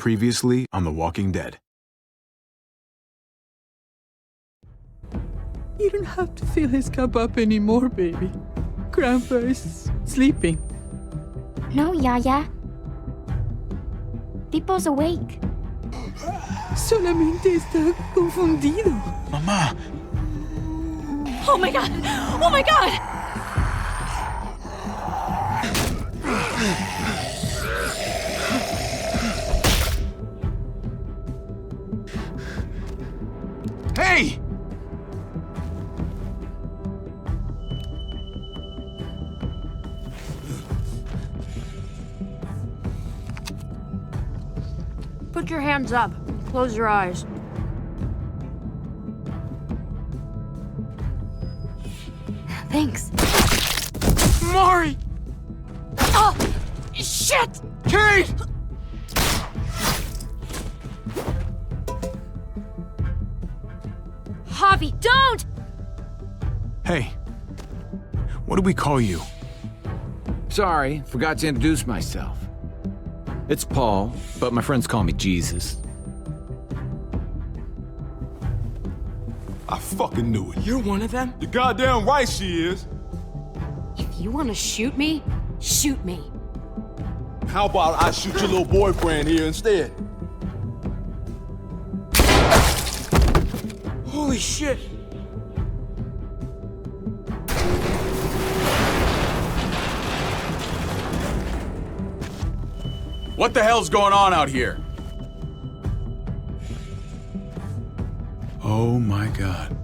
Previously on The Walking Dead. You don't have to fill his cup up anymore, baby. Grandpa is sleeping. No, Yaya. Pipo's awake. Solamente está confundido. Mamá! Oh my god! Oh my god! Hey! Put your hands up. Close your eyes. Thanks. Mari! Oh! Shit! Kate! Javi, don't! Hey. What do we call you? Sorry, forgot to introduce myself. It's Paul, but my friends call me Jesus. I fucking knew it. You're one of them? You're goddamn right she is. If you want to shoot me, shoot me. How about I shoot your little boyfriend here instead? Holy shit! What the hell's going on out here? Oh my god.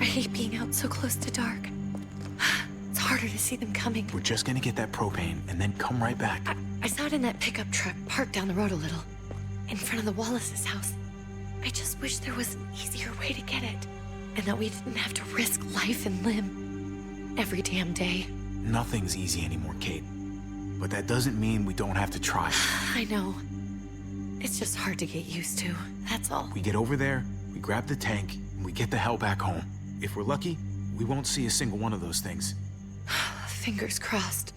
I hate being out so close to dark. It's harder to see them coming. We're just gonna get that propane and then come right back. I saw it in that pickup truck parked down the road a little, in front of the Wallace's house. I just wish there was an easier way to get it, and that we didn't have to risk life and limb every damn day. Nothing's easy anymore, Kate. But that doesn't mean we don't have to try. I know. It's just hard to get used to, that's all. We get over there, we grab the tank, and we get the hell back home. If we're lucky, we won't see a single one of those things. Fingers crossed.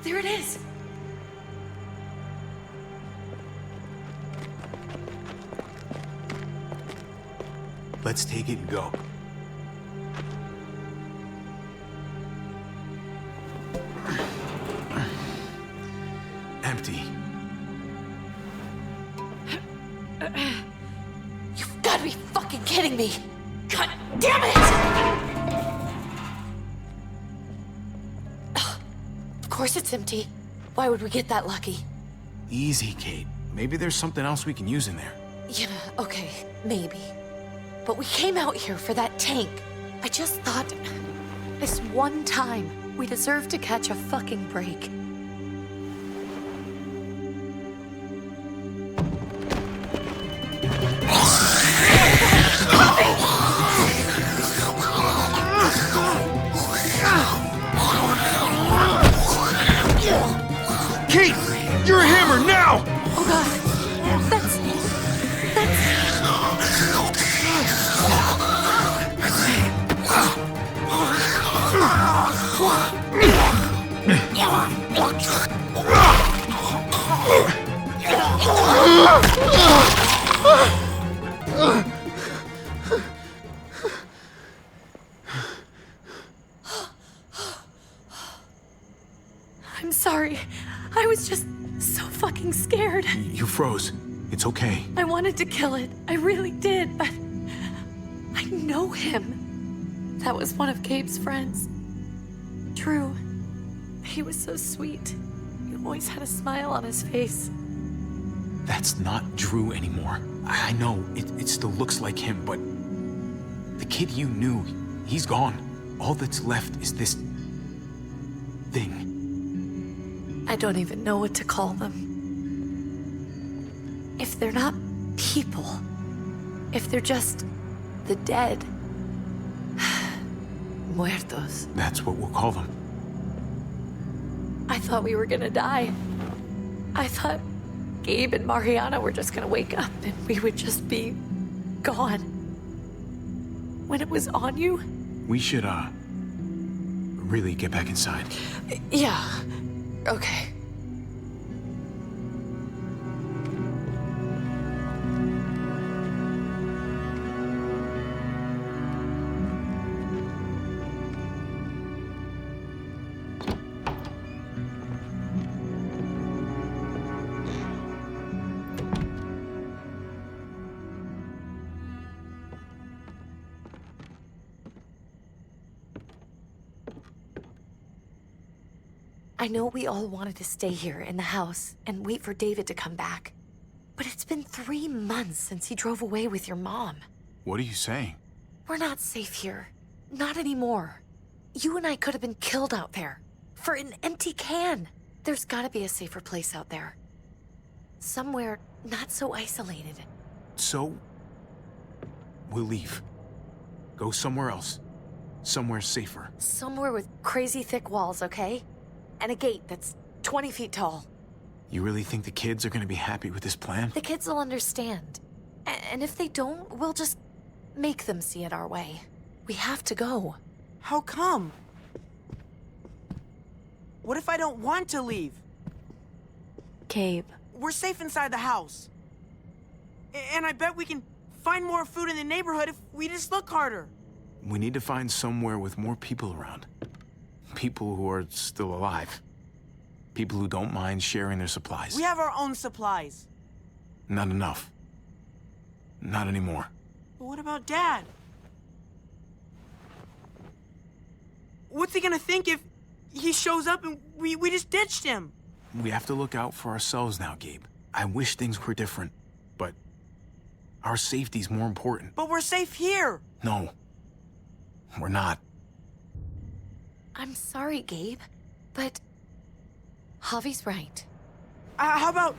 There it is! Let's take it and go. Empty. You've got to be fucking kidding me! God damn it! Ugh, of course it's empty. Why would we get that lucky? Easy, Kate. Maybe there's something else we can use in there. You know, okay, maybe. But we came out here for that tank. I just thought, this one time, we deserve to catch a fucking break. Kate! You're a hammer now! Oh god, that's... I'm sorry. I was just so fucking scared. You froze. It's okay. I wanted to kill it. I really did, but I know him. That was one of Gabe's friends. Drew. He was so sweet. He always had a smile on his face. That's not Drew anymore. I know, it still looks like him, but the kid you knew, he's gone. All that's left is this thing. I don't even know what to call them. If they're not people, if they're just the dead, muertos. That's what we'll call them. I thought we were gonna die. I thought Gabe and Mariana were just gonna wake up and we would just be gone. When it was on you? We should, really get back inside. Yeah. Okay. I know we all wanted to stay here in the house and wait for David to come back. But it's been 3 months since he drove away with your mom. What are you saying? We're not safe here. Not anymore. You and I could have been killed out there. For an empty can. There's gotta be a safer place out there. Somewhere not so isolated. So, we'll leave. Go somewhere else. Somewhere safer. Somewhere with crazy thick walls, okay? And a gate that's 20 feet tall. You really think the kids are gonna be happy with this plan? The kids will understand. And if they don't, we'll just make them see it our way. We have to go. How come? What if I don't want to leave? Gabe. We're safe inside the house. And I bet we can find more food in the neighborhood if we just look harder. We need to find somewhere with more people around. People who are still alive. People who don't mind sharing their supplies. We have our own supplies. Not enough. Not anymore. But what about Dad? What's he gonna think if he shows up and we just ditched him? We have to look out for ourselves now, Gabe. I wish things were different, but our safety's more important. But we're safe here. No, we're not. I'm sorry, Gabe, but Javi's right. How about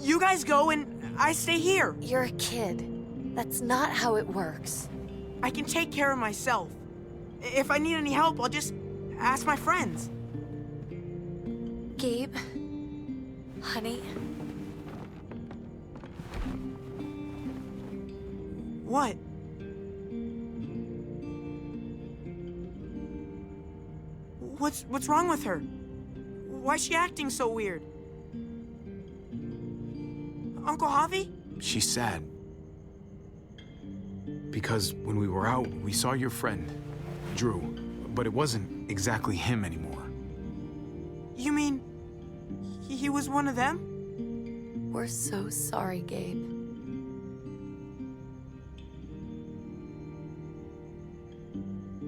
you guys go and I stay here? You're a kid. That's not how it works. I can take care of myself. If I need any help, I'll just ask my friends. Gabe, honey, What? What's wrong with her? Why's she acting so weird? Uncle Javi? She's sad. Because when we were out, we saw your friend, Drew, but it wasn't exactly him anymore. You mean he was one of them? we're so sorry, Gabe.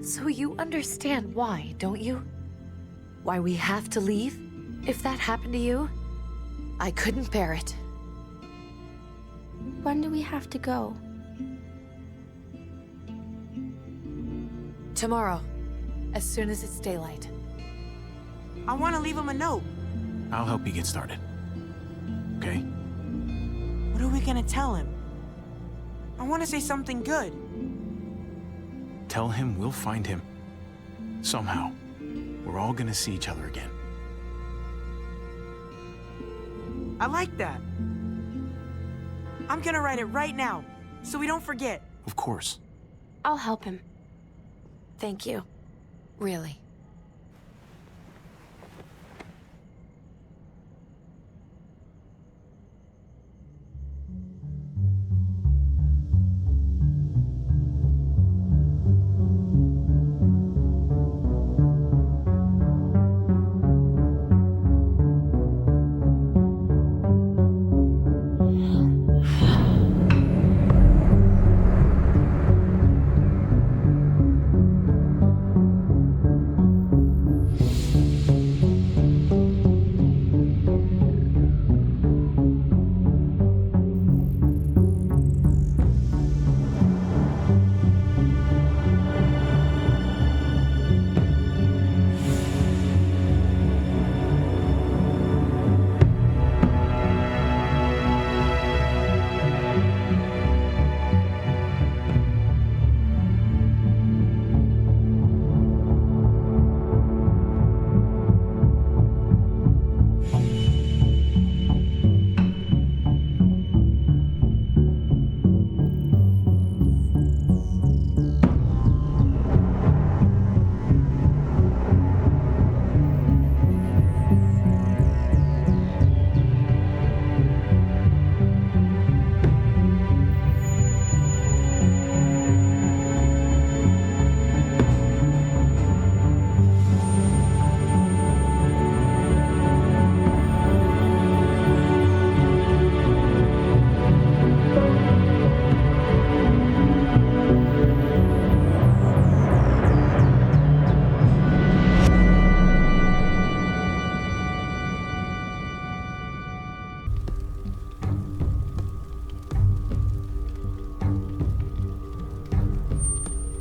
So you understand why, don't you? Why we have to leave? If that happened to you, I couldn't bear it. When do we have to go? Tomorrow, as soon as it's daylight. I want to leave him a note. I'll help you get started. Okay? What are we gonna tell him? I want to say something good. Tell him we'll find him. Somehow. We're all gonna see each other again. I like that. I'm gonna write it right now, so we don't forget. Of course. I'll help him. Thank you. Really.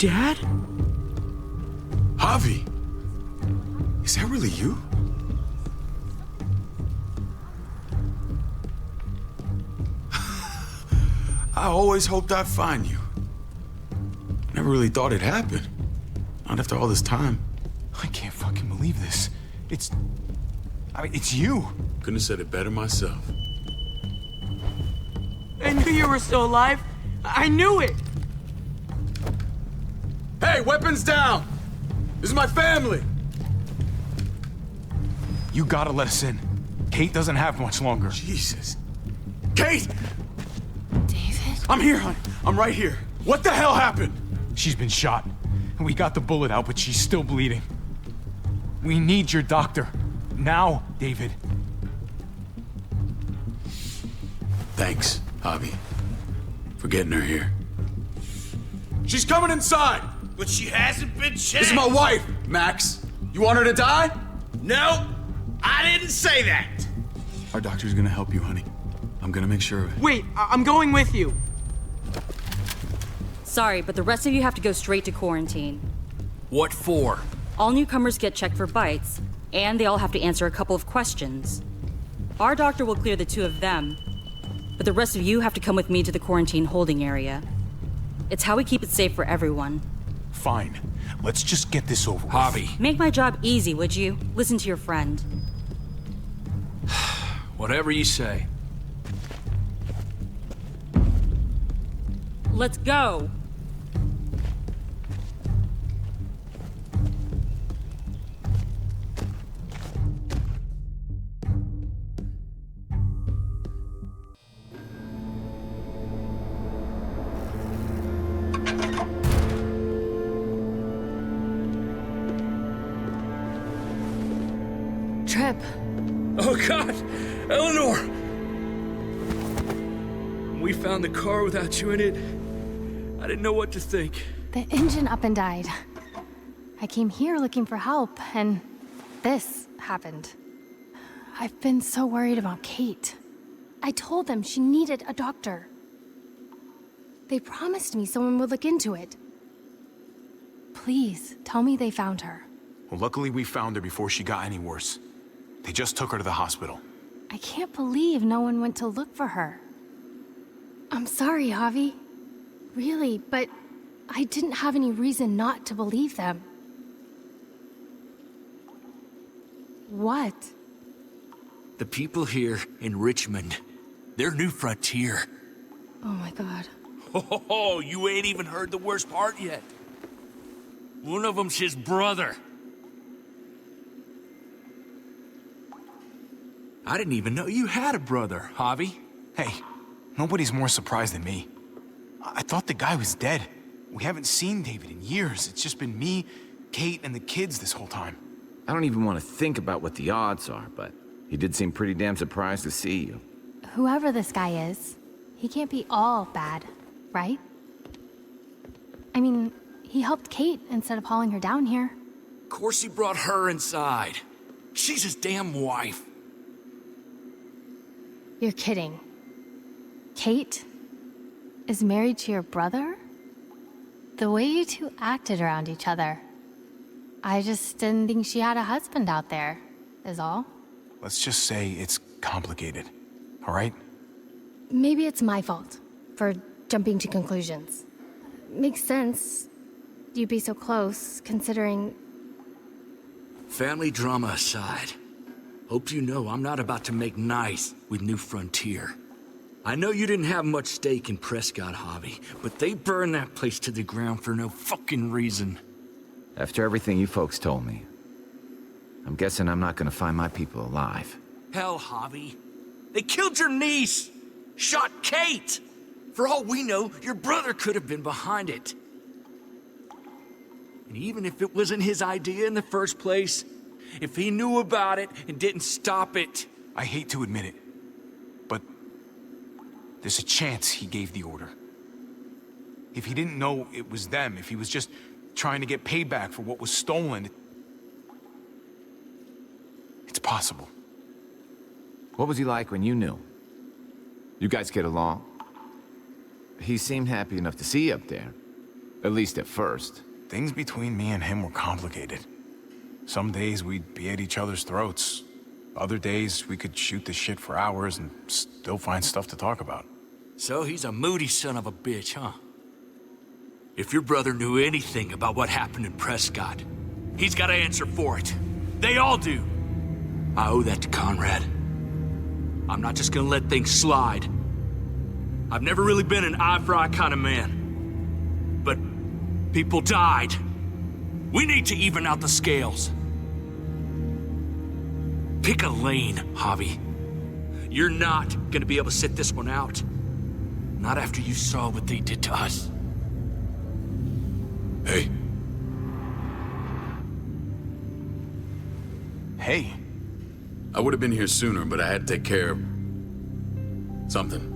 Dad? Javi, is that really you? I always hoped I'd find you. Never really thought it'd happen. Not after all this time. I can't fucking believe this. It's you. Couldn't have said it better myself. I knew you were still alive. I knew it. Hey, weapons down! This is my family! You gotta let us in. Kate doesn't have much longer. Jesus. Kate! David? I'm here, honey. I'm right here. What the hell happened? She's been shot. And we got the bullet out, but she's still bleeding. We need your doctor. Now, David. Thanks, Javi, for getting her here. She's coming inside! But she hasn't been checked. This is my wife, Max. You want her to die? No, I didn't say that. Our doctor's gonna help you, honey. I'm gonna make sure of it. Wait, I'm going with you. Sorry, but the rest of you have to go straight to quarantine. What for? All newcomers get checked for bites, and they all have to answer a couple of questions. Our doctor will clear the two of them, but the rest of you have to come with me to the quarantine holding area. It's how we keep it safe for everyone. Fine. Let's just get this over with. Javi. Make my job easy, would you? Listen to your friend. Whatever you say. Let's go! Trip. Oh, God! Eleanor! When we found the car without you in it, I didn't know what to think. The engine up and died. I came here looking for help, and this happened. I've been so worried about Kate. I told them she needed a doctor. They promised me someone would look into it. Please, tell me they found her. Well, luckily we found her before she got any worse. They just took her to the hospital. I can't believe no one went to look for her. I'm sorry, Javi. Really, but I didn't have any reason not to believe them. What? The people here in Richmond, they're New Frontier. Oh my God. Oh, you ain't even heard the worst part yet. One of them's his brother. I didn't even know you had a brother, Javi. Hey, nobody's more surprised than me. I thought the guy was dead. We haven't seen David in years. It's just been me, Kate, and the kids this whole time. I don't even want to think about what the odds are, but he did seem pretty damn surprised to see you. Whoever this guy is, he can't be all bad, right? I mean, he helped Kate instead of hauling her down here. Of course he brought her inside. She's his damn wife. You're kidding. Kate is married to your brother? The way you two acted around each other. I just didn't think she had a husband out there, is all. Let's just say it's complicated, all right? Maybe it's my fault for jumping to conclusions. Makes sense. You'd be so close, considering... Family drama aside, hope you know I'm not about to make nice with New Frontier. I know you didn't have much stake in Prescott, Javi, but they burned that place to the ground for no fucking reason. After everything you folks told me, I'm guessing I'm not gonna find my people alive. Hell, Javi. They killed your niece! Shot Kate! For all we know, your brother could have been behind it. And even if it wasn't his idea in the first place, if he knew about it and didn't stop it... I hate to admit it, but there's a chance he gave the order. If he didn't know it was them, if he was just trying to get payback for what was stolen, it's possible. What was he like when you knew? You guys get along? He seemed happy enough to see you up there. At least at first. Things between me and him were complicated. Some days we'd be at each other's throats. Other days we could shoot the shit for hours and still find stuff to talk about. So he's a moody son of a bitch, huh? If your brother knew anything about what happened in Prescott, he's got to answer for it. They all do. I owe that to Conrad. I'm not just gonna let things slide. I've never really been an eye-for-eye kind of man. But people died. We need to even out the scales. Pick a lane, Javi. You're not gonna be able to sit this one out. Not after you saw what they did to us. Hey. Hey. I would have been here sooner, but I had to take care of something.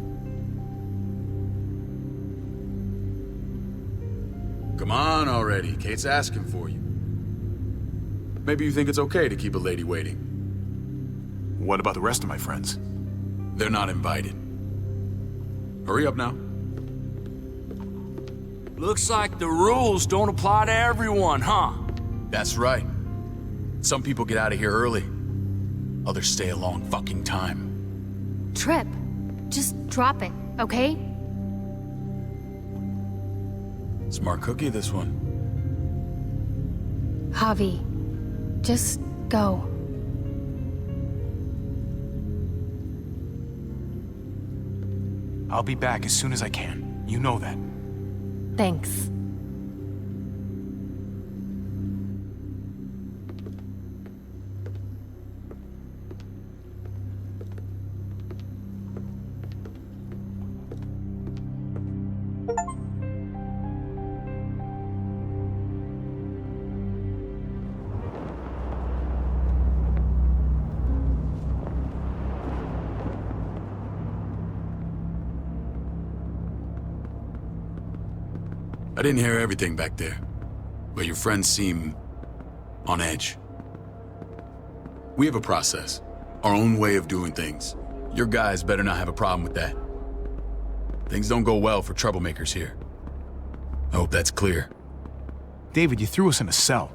Come on already. Kate's asking for you. Maybe you think it's okay to keep a lady waiting. What about the rest of my friends? They're not invited. Hurry up now. Looks like the rules don't apply to everyone, huh? That's right. Some people get out of here early. Others stay a long fucking time. Trip, just drop it, okay? Smart cookie, this one. Javi, just go. I'll be back as soon as I can. You know that. Thanks. I didn't hear everything back there, but your friends seem on edge. We have a process, our own way of doing things. Your guys better not have a problem with that. Things don't go well for troublemakers here. I hope that's clear. David, you threw us in a cell.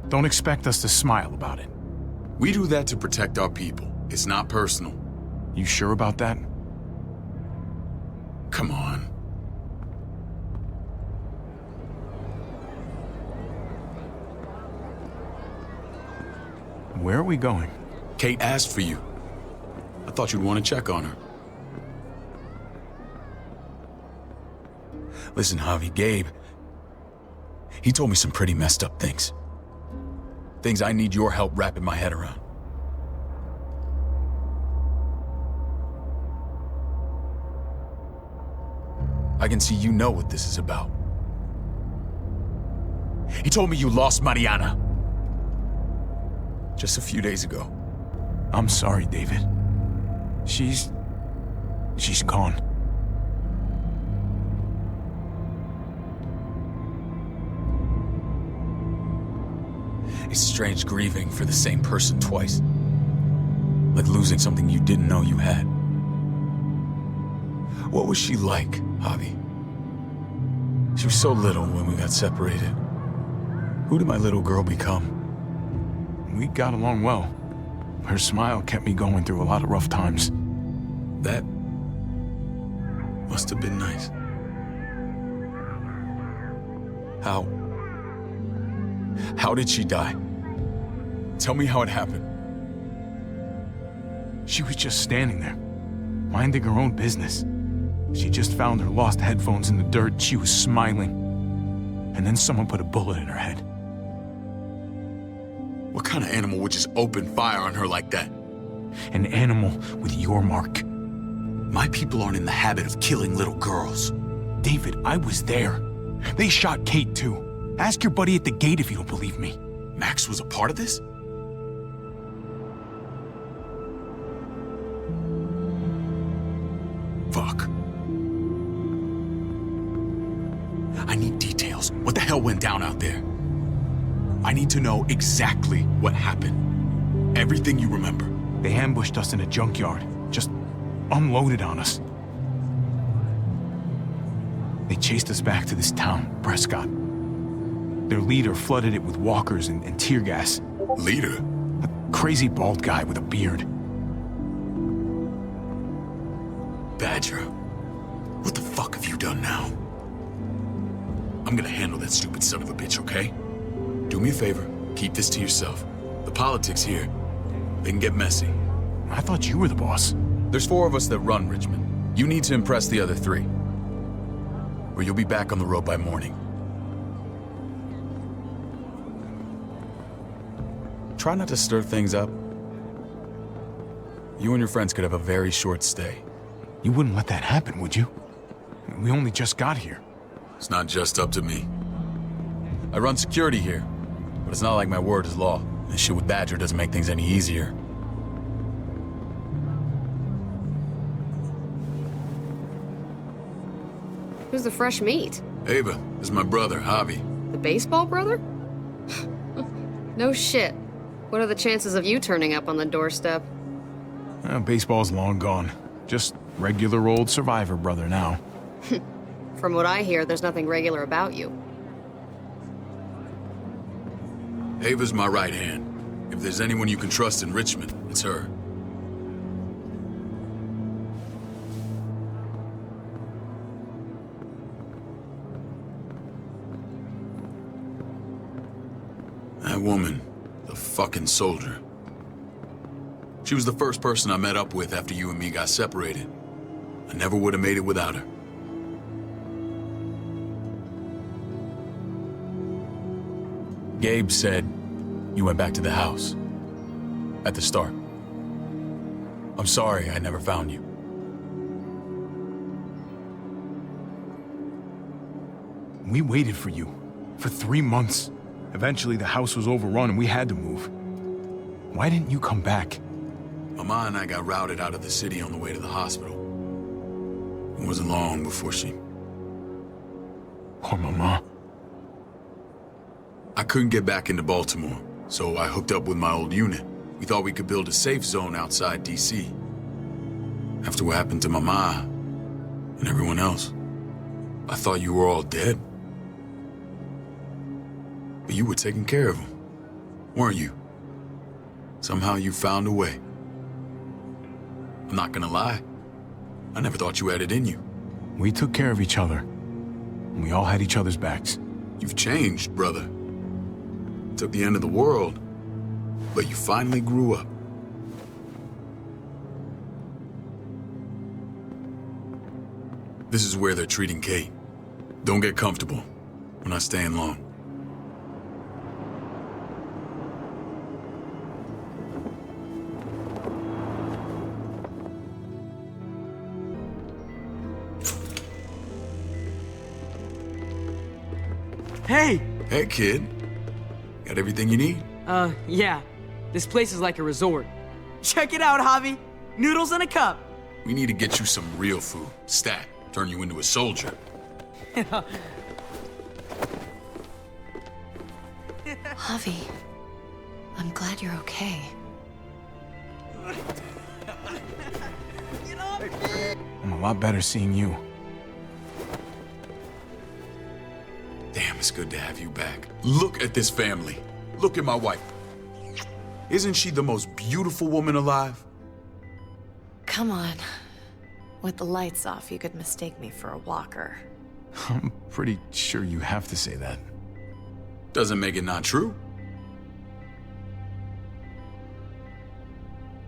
Don't expect us to smile about it. We do that to protect our people. It's not personal. You sure about that? Come on. Where are we going? Kate asked for you. I thought you'd want to check on her. Listen, Javi, Gabe, he told me some pretty messed up things. Things I need your help wrapping my head around. I can see you know what this is about. He told me you lost Mariana. Just a few days ago. I'm sorry, David. She's gone. It's strange grieving for the same person twice. Like losing something you didn't know you had. What was she like, Javi? She was so little when we got separated. Who did my little girl become? We got along well. Her smile kept me going through a lot of rough times. That must have been nice. How did she die? Tell me how it happened. She was just standing there, minding her own business. She just found her lost headphones in the dirt. She was smiling. And then someone put a bullet in her head. What kind of animal would just open fire on her like that? An animal with your mark. My people aren't in the habit of killing little girls. David, I was there. They shot Kate too. Ask your buddy at the gate if you don't believe me. Max was a part of this? Fuck. I need details. What the hell went down out there? I need to know exactly what happened. Everything you remember. They ambushed us in a junkyard. Just unloaded on us. They chased us back to this town, Prescott. Their leader flooded it with walkers and tear gas. Leader? A crazy bald guy with a beard. Badger, what the fuck have you done now? I'm gonna handle that stupid son of a bitch, okay? Do me a favor, keep this to yourself. The politics here, they can get messy. I thought you were the boss. There's 4 of us that run Richmond. You need to impress the other 3. Or you'll be back on the road by morning. Try not to stir things up. You and your friends could have a very short stay. You wouldn't let that happen, would you? We only just got here. It's not just up to me. I run security here, but it's not like my word is law. This shit with Badger doesn't make things any easier. Who's the fresh meat? Ava, this is my brother, Javi. The baseball brother? No shit. What are the chances of you turning up on the doorstep? Baseball's long gone. Just regular old survivor brother now. From what I hear, there's nothing regular about you. Ava's my right hand. If there's anyone you can trust in Richmond, it's her. That woman, the fucking soldier. She was the first person I met up with after you and me got separated. I never would have made it without her. Gabe said you went back to the house. At the start. I'm sorry I never found you. We waited for you. For 3 months. Eventually the house was overrun and we had to move. Why didn't you come back? Mama and I got routed out of the city on the way to the hospital. It wasn't long before she... Poor Mama. I couldn't get back into Baltimore, so I hooked up with my old unit. We thought we could build a safe zone outside D.C. After what happened to Mama and everyone else, I thought you were all dead. But you were taking care of them, weren't you? Somehow you found a way. I'm not gonna lie. I never thought you had it in you. We took care of each other. We all had each other's backs. You've changed, brother. Took the end of the world, but you finally grew up. This is where they're treating Kate. Don't get comfortable. We're not staying long. Hey! Hey, kid. Got everything you need? Yeah. This place is like a resort. Check it out, Javi. Noodles in a cup. We need to get you some real food. Stat. Turn you into a soldier. Javi, I'm glad you're okay. I'm a lot better seeing you. Damn, it's good to have you back. Look at this family. Look at my wife. Isn't she the most beautiful woman alive? Come on. With the lights off, you could mistake me for a walker. I'm pretty sure you have to say that. Doesn't make it not true.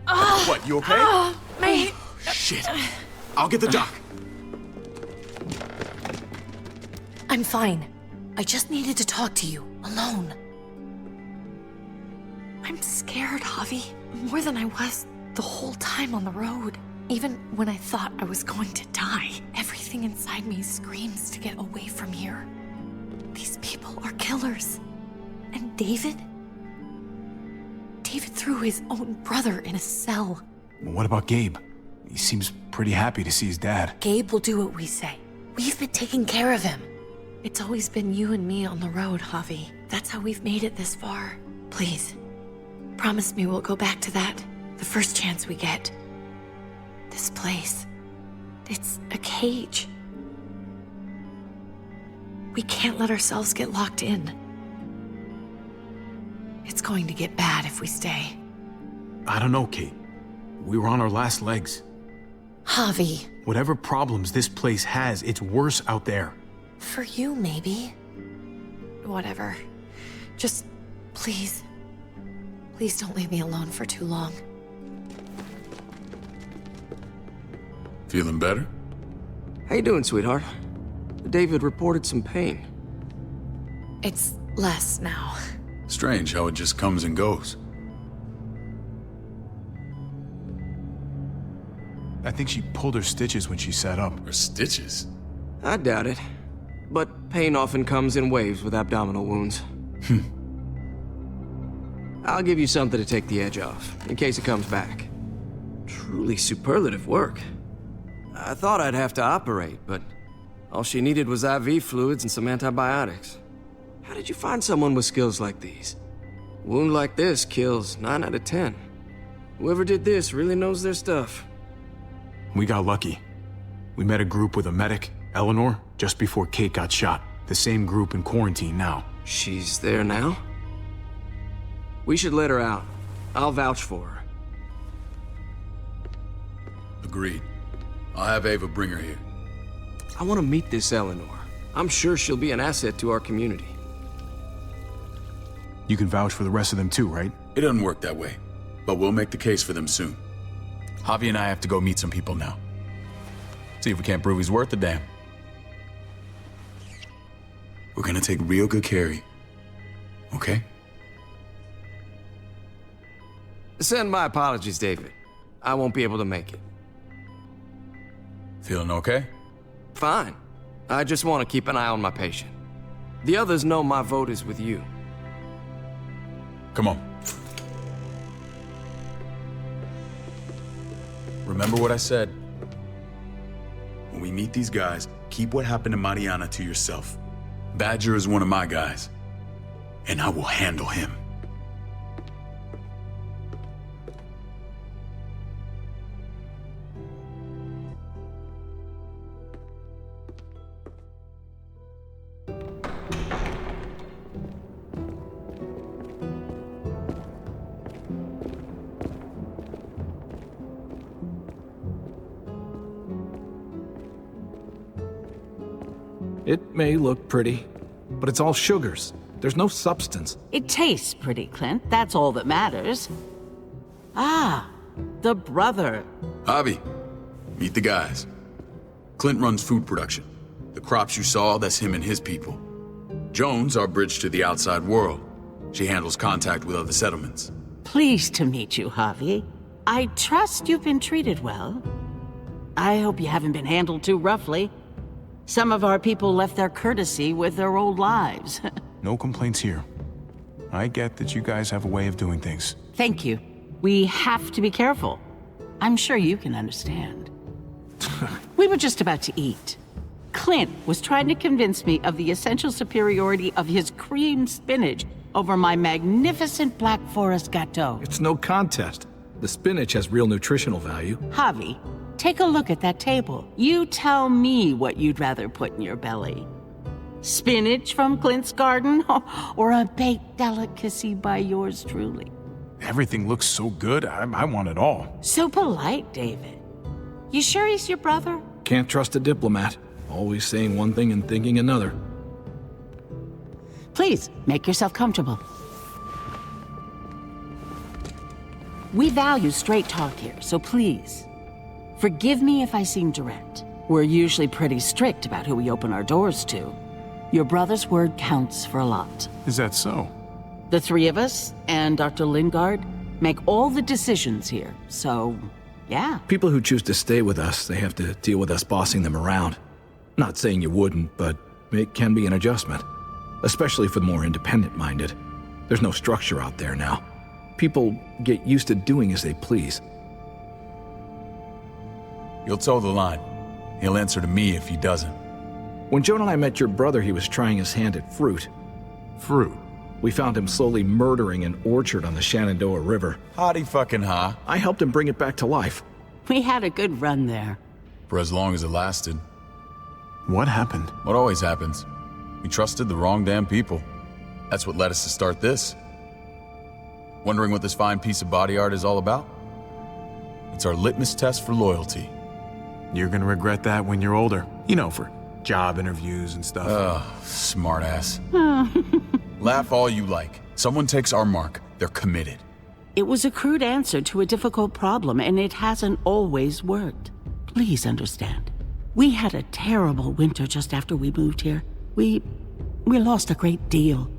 What, you okay? Mate! Shit. I'll get the doc. I'm fine. I just needed to talk to you, alone. I'm scared, Javi. More than I was the whole time on the road. Even when I thought I was going to die, everything inside me screams to get away from here. These people are killers. And David? David threw his own brother in a cell. What about Gabe? He seems pretty happy to see his dad. Gabe will do what we say. We've been taking care of him. It's always been you and me on the road, Javi. That's how we've made it this far. Please, promise me we'll go back to that the first chance we get. This place, it's a cage. We can't let ourselves get locked in. It's going to get bad if we stay. I don't know, Kate. We were on our last legs. Javi. Whatever problems this place has, it's worse out there. For you, maybe. Whatever. Just, please. Please don't leave me alone for too long. Feeling better? How you doing, sweetheart? David reported some pain. It's less now. Strange how it just comes and goes. I think she pulled her stitches when she sat up. Her stitches? I doubt it. But pain often comes in waves with abdominal wounds. I'll give you something to take the edge off, in case it comes back. Truly superlative work. I thought I'd have to operate, but all she needed was IV fluids and some antibiotics. How did you find someone with skills like these? A wound like this kills 9 out of 10. Whoever did this really knows their stuff. We got lucky. We met a group with a medic, Eleanor, just before Kate got shot. The same group in quarantine now. She's there now? We should let her out. I'll vouch for her. Agreed. I'll have Ava bring her here. I want to meet this Eleanor. I'm sure she'll be an asset to our community. You can vouch for the rest of them too, right? It doesn't work that way, but we'll make the case for them soon. Javi and I have to go meet some people now. See if we can't prove he's worth the damn. We're gonna take real good care of you. Okay? Send my apologies, David. I won't be able to make it. Feeling okay? Fine. I just want to keep an eye on my patient. The others know my vote is with you. Come on. Remember what I said. When we meet these guys, keep what happened to Mariana to yourself. Badger is one of my guys, and I will handle him. It may look pretty, but it's all sugars. There's no substance. It tastes pretty, Clint. That's all that matters. Ah, the brother. Javi, meet the guys. Clint runs food production. The crops you saw, that's him and his people. Jones, our bridge to the outside world. She handles contact with other settlements. Pleased to meet you, Javi. I trust you've been treated well. I hope you haven't been handled too roughly. Some of our people left their courtesy with their old lives. No complaints here. I get that you guys have a way of doing things. Thank you. We have to be careful. I'm sure you can understand. We were just about to eat. Clint was trying to convince me of the essential superiority of his creamed spinach over my magnificent Black Forest gâteau. It's no contest. The spinach has real nutritional value. Javi, take a look at that table. You tell me what you'd rather put in your belly. Spinach from Clint's garden, or a baked delicacy by yours truly? Everything looks so good, I want it all. So polite, David. You sure he's your brother? Can't trust a diplomat. Always saying one thing and thinking another. Please, make yourself comfortable. We value straight talk here, so please, forgive me if I seem direct. We're usually pretty strict about who we open our doors to. Your brother's word counts for a lot. Is that so? The three of us and Dr. Lingard make all the decisions here, so yeah. People who choose to stay with us, they have to deal with us bossing them around. Not saying you wouldn't, but it can be an adjustment. Especially for the more independent-minded. There's no structure out there now. People get used to doing as they please. You'll toe the line. He'll answer to me if he doesn't. When Joan and I met your brother, he was trying his hand at fruit. Fruit? We found him slowly murdering an orchard on the Shenandoah River. Howdy fucking ha. I helped him bring it back to life. We had a good run there. For as long as it lasted. What happened? What always happens. We trusted the wrong damn people. That's what led us to start this. Wondering what this fine piece of body art is all about? It's our litmus test for loyalty. You're gonna regret that when you're older. You know, for job interviews and stuff. Smartass. Laugh all you like. Someone takes our mark, they're committed. It was a crude answer to a difficult problem, and it hasn't always worked. Please understand. We had a terrible winter just after we moved here. We lost a great deal.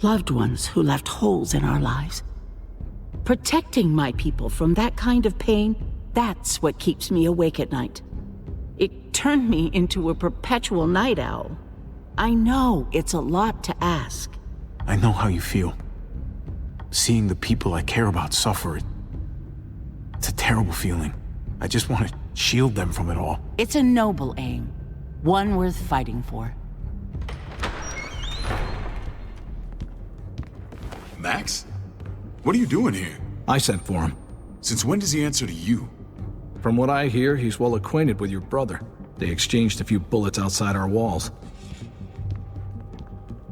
Loved ones who left holes in our lives. Protecting my people from that kind of pain, that's what keeps me awake at night. It turned me into a perpetual night owl. I know it's a lot to ask. I know how you feel. Seeing the people I care about suffer, it's a terrible feeling. I just want to shield them from it all. It's a noble aim, one worth fighting for. Max? What are you doing here? I sent for him. Since when does he answer to you? From what I hear, he's well acquainted with your brother. They exchanged a few bullets outside our walls.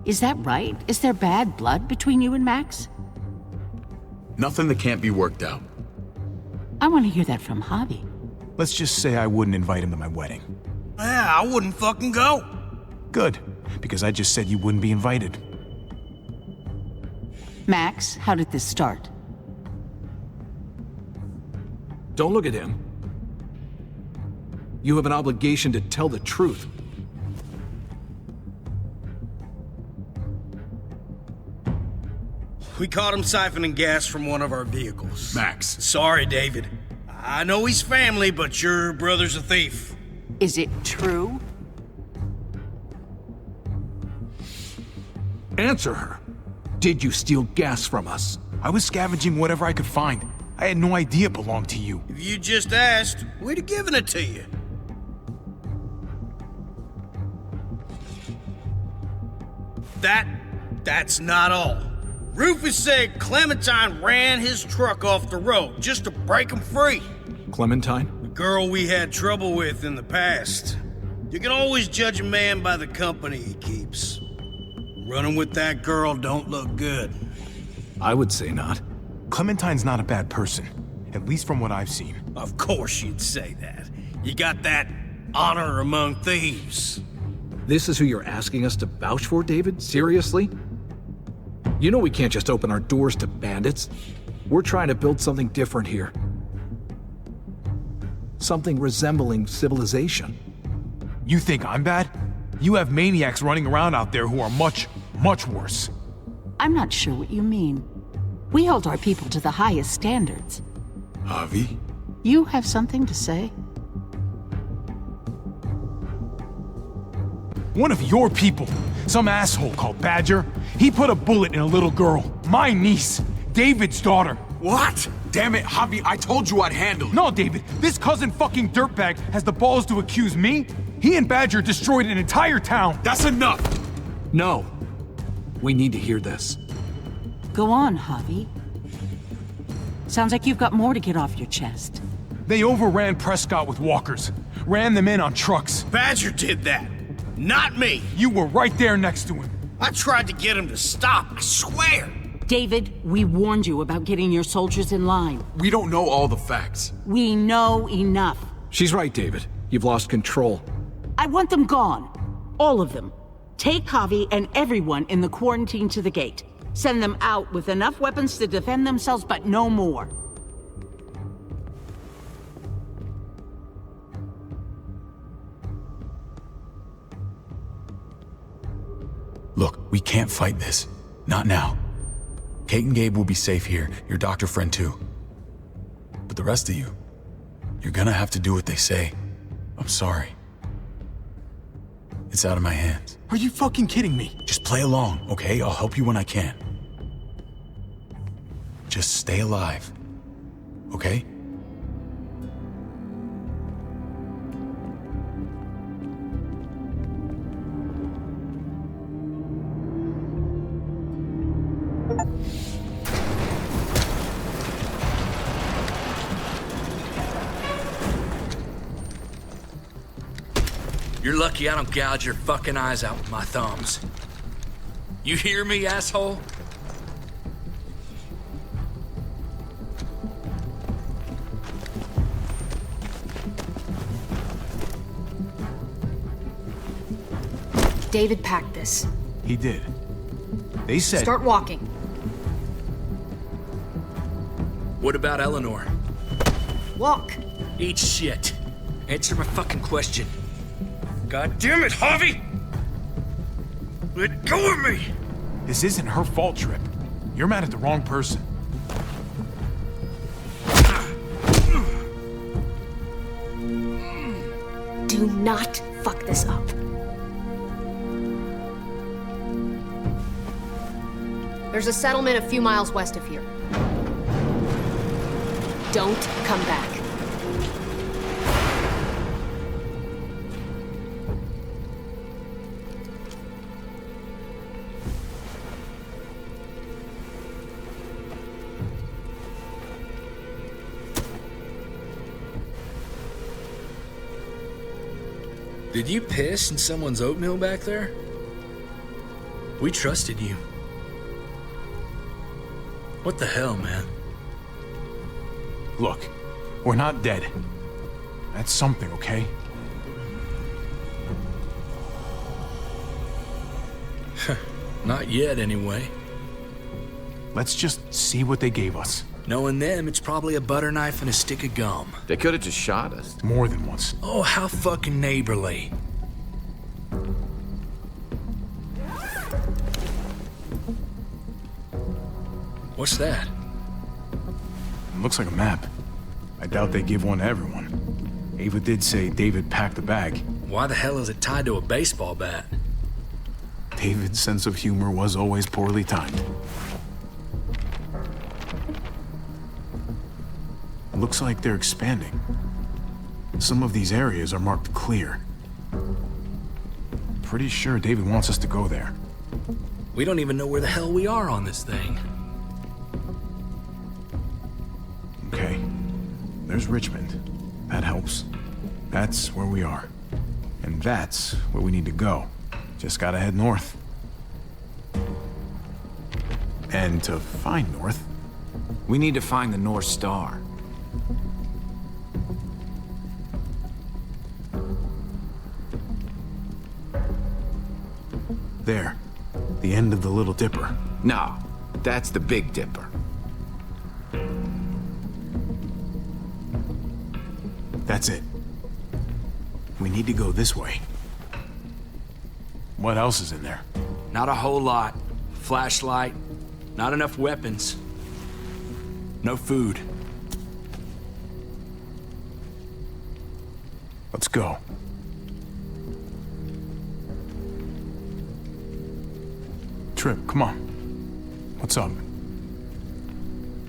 Is that right? Is there bad blood between you and Max? Nothing that can't be worked out. I want to hear that from Javi. Let's just say I wouldn't invite him to my wedding. Yeah, I wouldn't fucking go. Good, because I just said you wouldn't be invited. Max, how did this start? Don't look at him. You have an obligation to tell the truth. We caught him siphoning gas from one of our vehicles. Max. Sorry, David. I know he's family, but your brother's a thief. Is it true? Answer her. Did you steal gas from us? I was scavenging whatever I could find. I had no idea it belonged to you. If you just asked, we'd have given it to you. That's not all. Rufus said Clementine ran his truck off the road just to break him free. Clementine? The girl we had trouble with in the past. You can always judge a man by the company he keeps. Running with that girl don't look good. I would say not. Clementine's not a bad person, at least from what I've seen. Of course you'd say that. You got that honor among thieves. This is who you're asking us to vouch for, David? Seriously? You know we can't just open our doors to bandits. We're trying to build something different here. Something resembling civilization. You think I'm bad? You have maniacs running around out there who are much, much worse. I'm not sure what you mean. We hold our people to the highest standards. Javi? You have something to say? One of your people, some asshole called Badger, he put a bullet in a little girl, my niece, David's daughter. What? Damn it, Javi, I told you I'd handle it. No, David, this cousin fucking dirtbag has the balls to accuse me? He and Badger destroyed an entire town. That's enough! No. We need to hear this. Go on, Javi. Sounds like you've got more to get off your chest. They overran Prescott with walkers, ran them in on trucks. Badger did that, not me. You were right there next to him. I tried to get him to stop, I swear. David, we warned you about getting your soldiers in line. We don't know all the facts. We know enough. She's right, David. You've lost control. I want them gone. All of them. Take Javi and everyone in the quarantine to the gate. Send them out with enough weapons to defend themselves, but no more. Look, we can't fight this. Not now. Kate and Gabe will be safe here, your doctor friend too. But the rest of you, you're gonna have to do what they say. I'm sorry. It's out of my hands. Are you fucking kidding me? Just play along, okay? I'll help you when I can. Just stay alive, okay? You're lucky I don't gouge your fucking eyes out with my thumbs. You hear me, asshole? David packed this. He did. They said... Start walking. What about Eleanor? Walk. Eat shit. Answer my fucking question. God damn it, Javi! Let go of me! This isn't her fault, Trip. You're mad at the wrong person. Do not fuck this up. There's a settlement a few miles west of here. Don't come back. Did you piss in someone's oatmeal back there? We trusted you. What the hell, man? Look, we're not dead. That's something, okay? Not yet, anyway. Let's just see what they gave us. Knowing them, it's probably a butter knife and a stick of gum. They could have just shot us. More than once. Oh, how fucking neighborly. What's that? It looks like a map. I doubt they give one to everyone. Ava did say David packed the bag. Why the hell is it tied to a baseball bat? David's sense of humor was always poorly timed. Looks like they're expanding. Some of these areas are marked clear. Pretty sure David wants us to go there. We don't even know where the hell we are on this thing. Okay. There's Richmond. That helps. That's where we are. And that's where we need to go. Just gotta head north. And to find north, we need to find the North Star. there. The end of the Little Dipper. No, that's the Big Dipper. That's it. We need to go this way. What else is in there? Not a whole lot. Flashlight, not enough weapons. No food. Let's go. Trip, come on. What's up?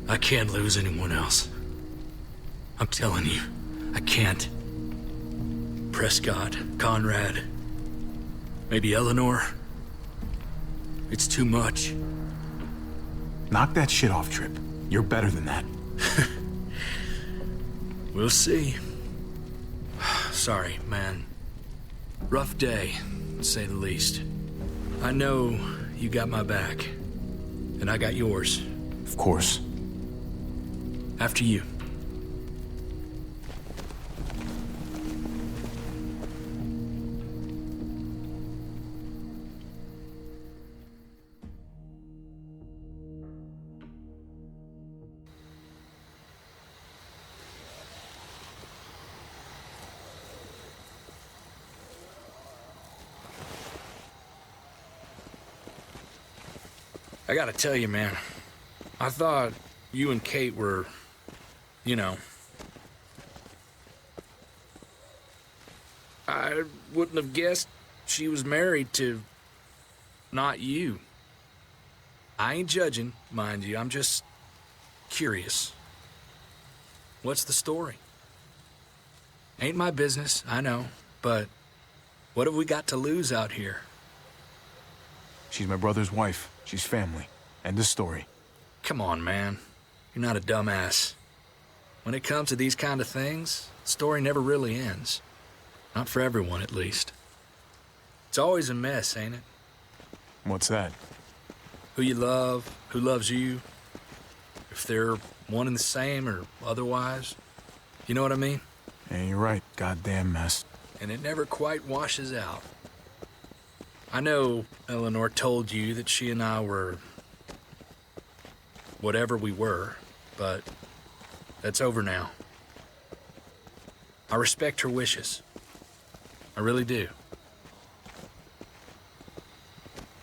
I can't lose anyone else. I'm telling you, I can't. Prescott, Conrad, maybe Eleanor. It's too much. Knock that shit off, Trip. You're better than that. We'll see. Sorry, man. Rough day, to say the least. I know you got my back, and I got yours. Of course. After you. I gotta tell you, man, I thought you and Kate were, you know... I wouldn't have guessed she was married to... not you. I ain't judging, mind you, I'm just curious. What's the story? Ain't my business, I know, but what have we got to lose out here? She's my brother's wife. She's family. End of story. Come on, man. You're not a dumbass. When it comes to these kind of things, the story never really ends. Not for everyone, at least. It's always a mess, ain't it? What's that? Who you love, who loves you, if they're one and the same or otherwise. You know what I mean? Yeah, you're right. Goddamn mess. And it never quite washes out. I know Eleanor told you that she and I were whatever we were, but that's over now. I respect her wishes. I really do.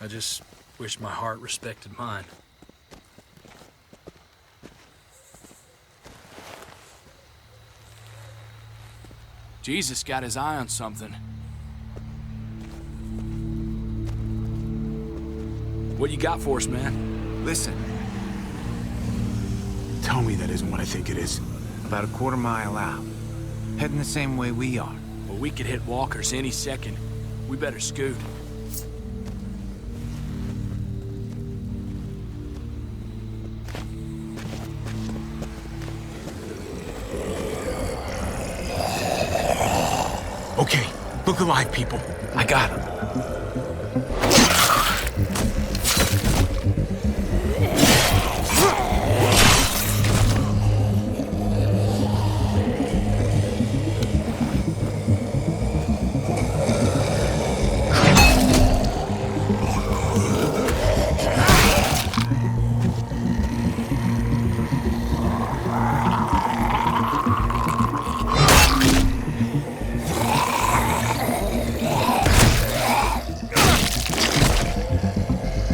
I just wish my heart respected mine. Jesus got his eye on something. What you got for us, man? Listen. Tell me that isn't what I think it is. About a quarter mile out. Heading the same way we are. Well, we could hit walkers any second. We better scoot. Okay, look alive, people. I got him.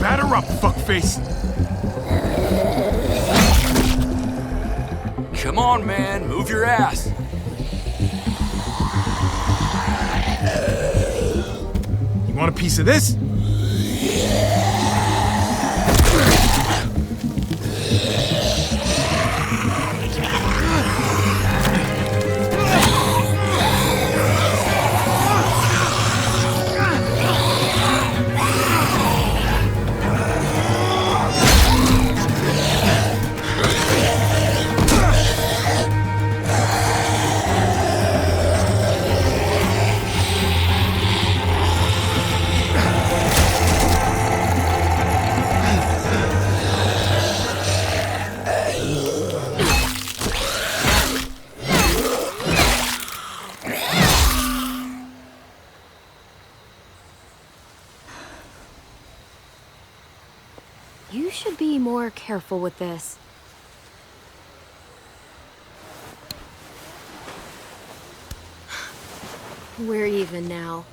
Batter up, fuckface. Come on, man. Move your ass. You want a piece of this? You should be more careful with this. We're even now.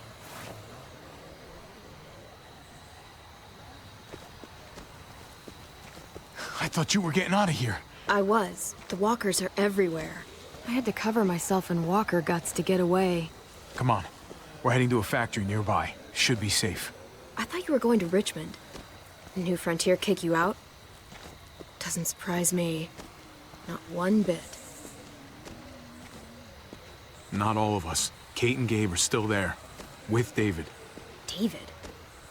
I thought you were getting out of here. I was. The walkers are everywhere. I had to cover myself in walker guts to get away. Come on. We're heading to a factory nearby. Should be safe. I thought you were going to Richmond. New Frontier kick you out? Doesn't surprise me. Not one bit. Not all of us. Kate and Gabe are still there. With David. David?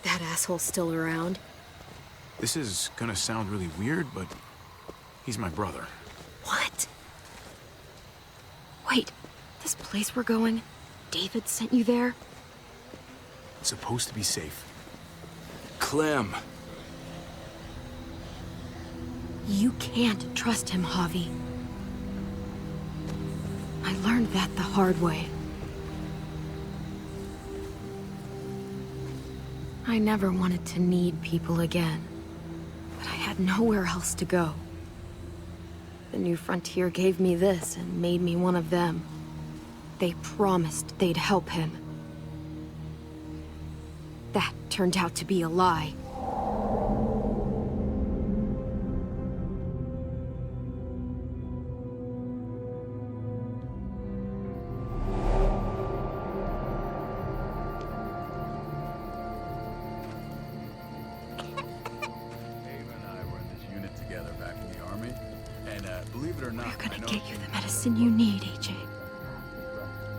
That asshole's still around? This is gonna sound really weird, but he's my brother. What? Wait, this place we're going, David sent you there? It's supposed to be safe. Clem. You can't trust him, Javi. I learned that the hard way. I never wanted to need people again, but I had nowhere else to go. The New Frontier gave me this and made me one of them. They promised they'd help him. That turned out to be a lie. We're gonna get you the medicine you need, AJ.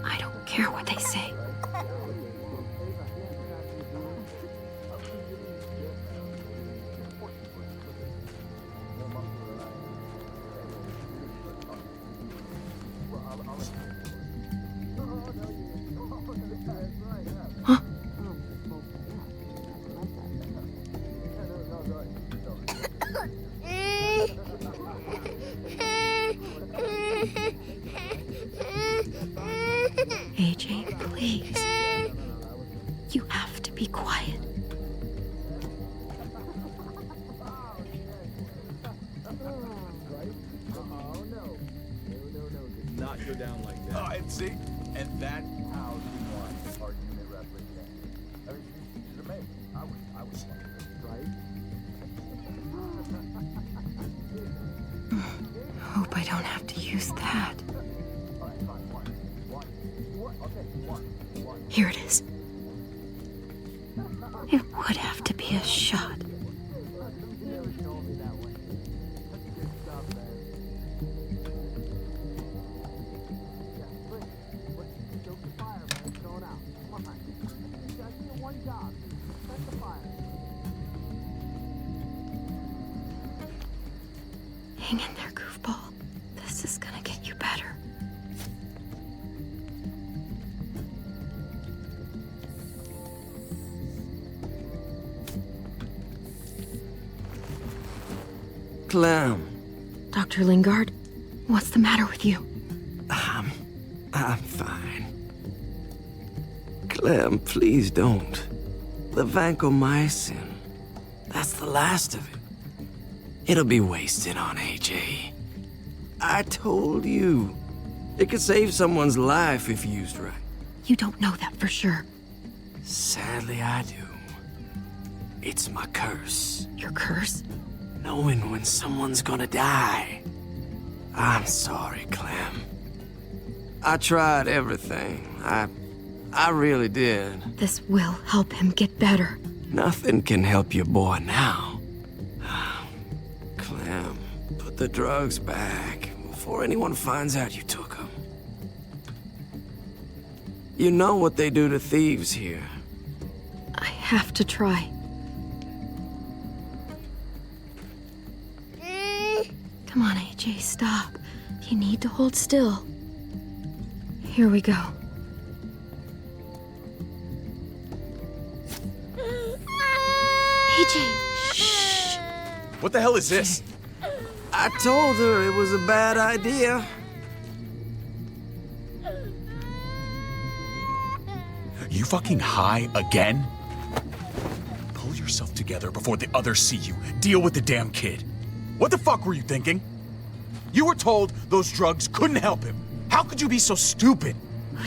I don't care what they say. Huh? go down like that. Oh, and see? And that's how you won our unit wrestling game. I mean, she's amazing. I was right? Hope I don't have to use that. Here it is. It would have to be a shot. Hang in there, goofball. This is gonna get you better. Clem. Dr. Lingard, what's the matter with you? I'm fine. Clem, please don't. The vancomycin. That's the last of it. It'll be wasted on AJ. I told you. It could save someone's life if used right. You don't know that for sure. Sadly, I do. It's my curse. Your curse? Knowing when someone's gonna die. I'm sorry, Clem. I tried everything. I really did. This will help him get better. Nothing can help your boy now. Clem, put the drugs back before anyone finds out you took them. You know what they do to thieves here. I have to try. Come on, AJ, stop. You need to hold still. Here we go. AJ, shh. What the hell is this? I told her it was a bad idea. You fucking high again? Pull yourself together before the others see you. Deal with the damn kid. What the fuck were you thinking? You were told those drugs couldn't help him. How could you be so stupid?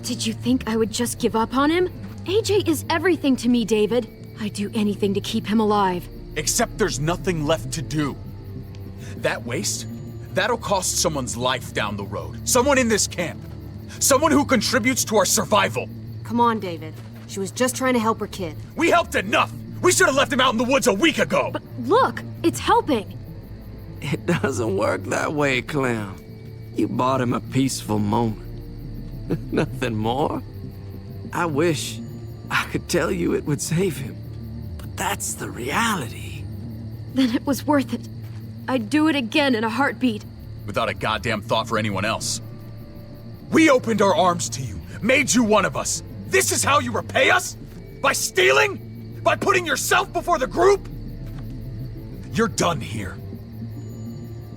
Did you think I would just give up on him? AJ is everything to me, David. I'd do anything to keep him alive. Except there's nothing left to do. That waste, that'll cost someone's life down the road. Someone in this camp. Someone who contributes to our survival. Come on, David. She was just trying to help her kid. We helped enough! We should have left him out in the woods a week ago! But look, it's helping. It doesn't work that way, Clem. You bought him a peaceful moment. Nothing more. I wish I could tell you it would save him, but that's the reality. Then it was worth it. I'd do it again in a heartbeat. Without a goddamn thought for anyone else. We opened our arms to you, made you one of us. This is how you repay us? By stealing? By putting yourself before the group? You're done here.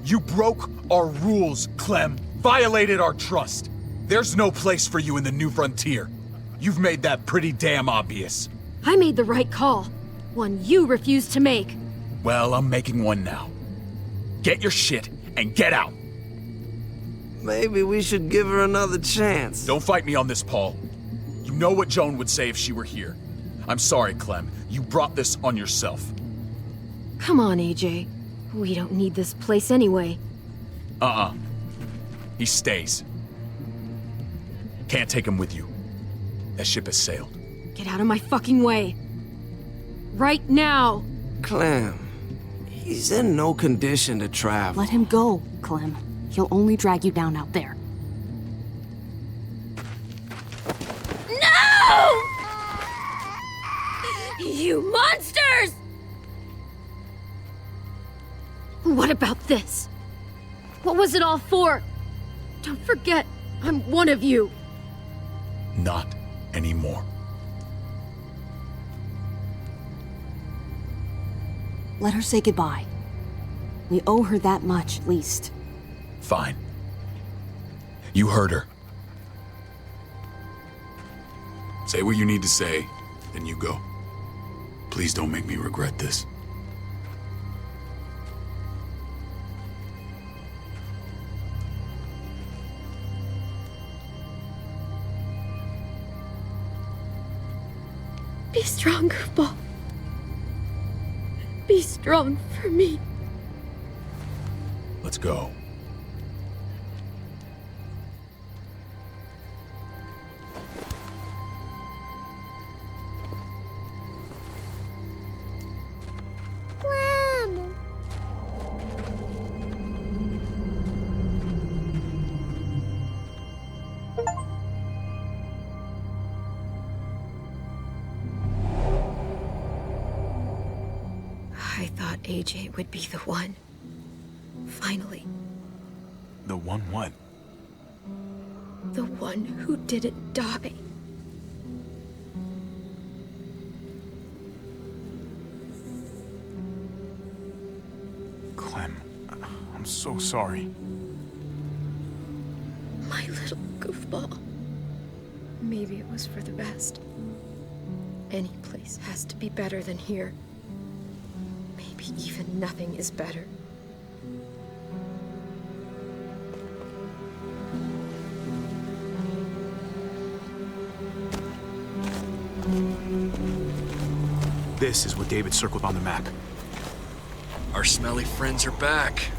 You broke our rules, Clem. Violated our trust. There's no place for you in the New Frontier. You've made that pretty damn obvious. I made the right call. One you refused to make. Well, I'm making one now. Get your shit and get out. Maybe we should give her another chance. Don't fight me on this, Paul. You know what Joan would say if she were here. I'm sorry, Clem. You brought this on yourself. Come on, AJ. We don't need this place anyway. He stays. Can't take him with you. That ship has sailed. Get out of my fucking way. Right now. Clem, he's in no condition to travel. Let him go, Clem. He'll only drag you down out there. No! You monsters! What about this? What was it all for? Don't forget, I'm one of you. Not anymore. Let her say goodbye. We owe her that much, at least. Fine. You heard her. Say what you need to say, then you go. Please don't make me regret this. Be strong, Goofball. Be strong for me. Let's go. I thought AJ would be the one. Finally. The one what? The one who didn't die. Clem, I'm so sorry. My little goofball. Maybe it was for the best. Any place has to be better than here. Maybe even nothing is better. This is what David circled on the map. Our smelly friends are back.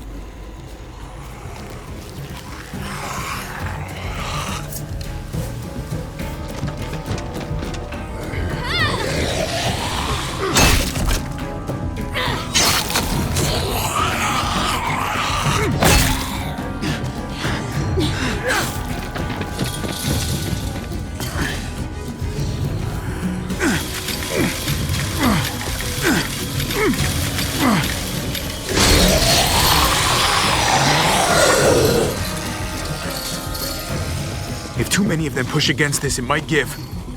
If too many of them push against this, it might give.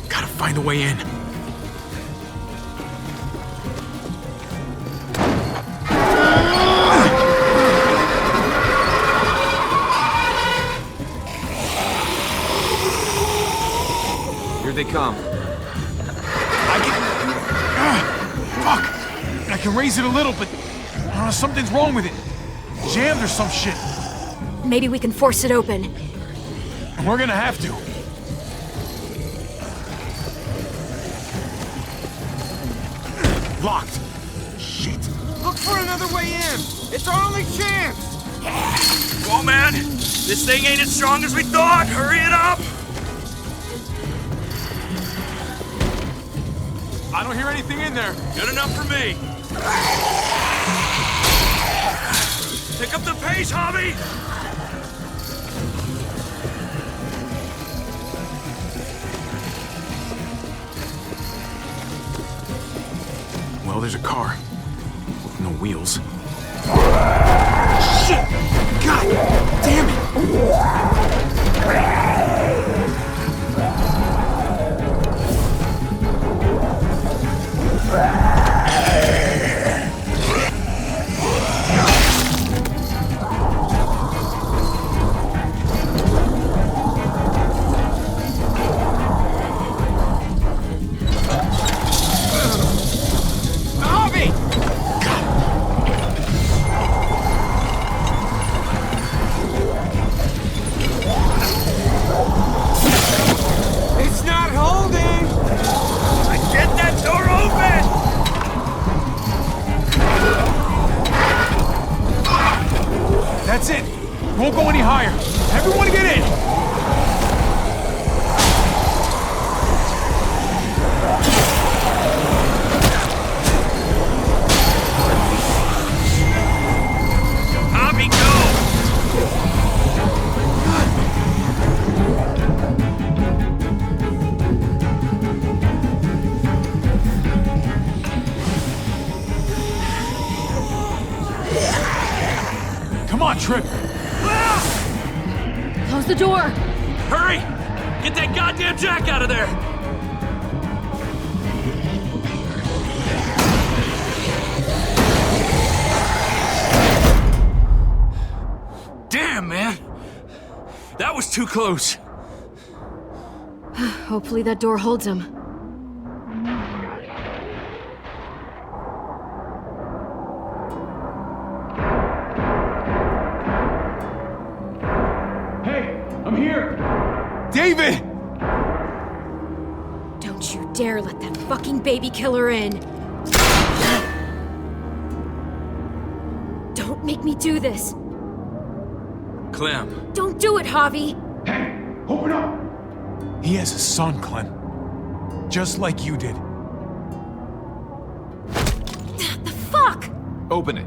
Gotta find a way in. Here they come. Fuck! I can raise it a little, but something's wrong with it. Jammed or some shit. Maybe we can force it open. We're gonna have to. Locked. Shit. Look for another way in. It's our only chance. Come on, man. This thing ain't as strong as we thought. Hurry it up. I don't hear anything in there. Good enough for me. Pick up the pace, Hobby. Well, there's a car. With no wheels. Shit! God damn It's not holding. Get that door open. That's it. Won't go any higher. Everyone get in. Hobby, go. Come on, Trip. Close the door. Hurry! Get that goddamn jack out of there. Damn, man. That was too close. Hopefully that door holds him. Hey, I'm here. David! Don't you dare let that fucking baby killer in! Don't make me do this! Clem. Don't do it, Javi! Open up! He has a son, Clem. Just like you did. The fuck? Open it.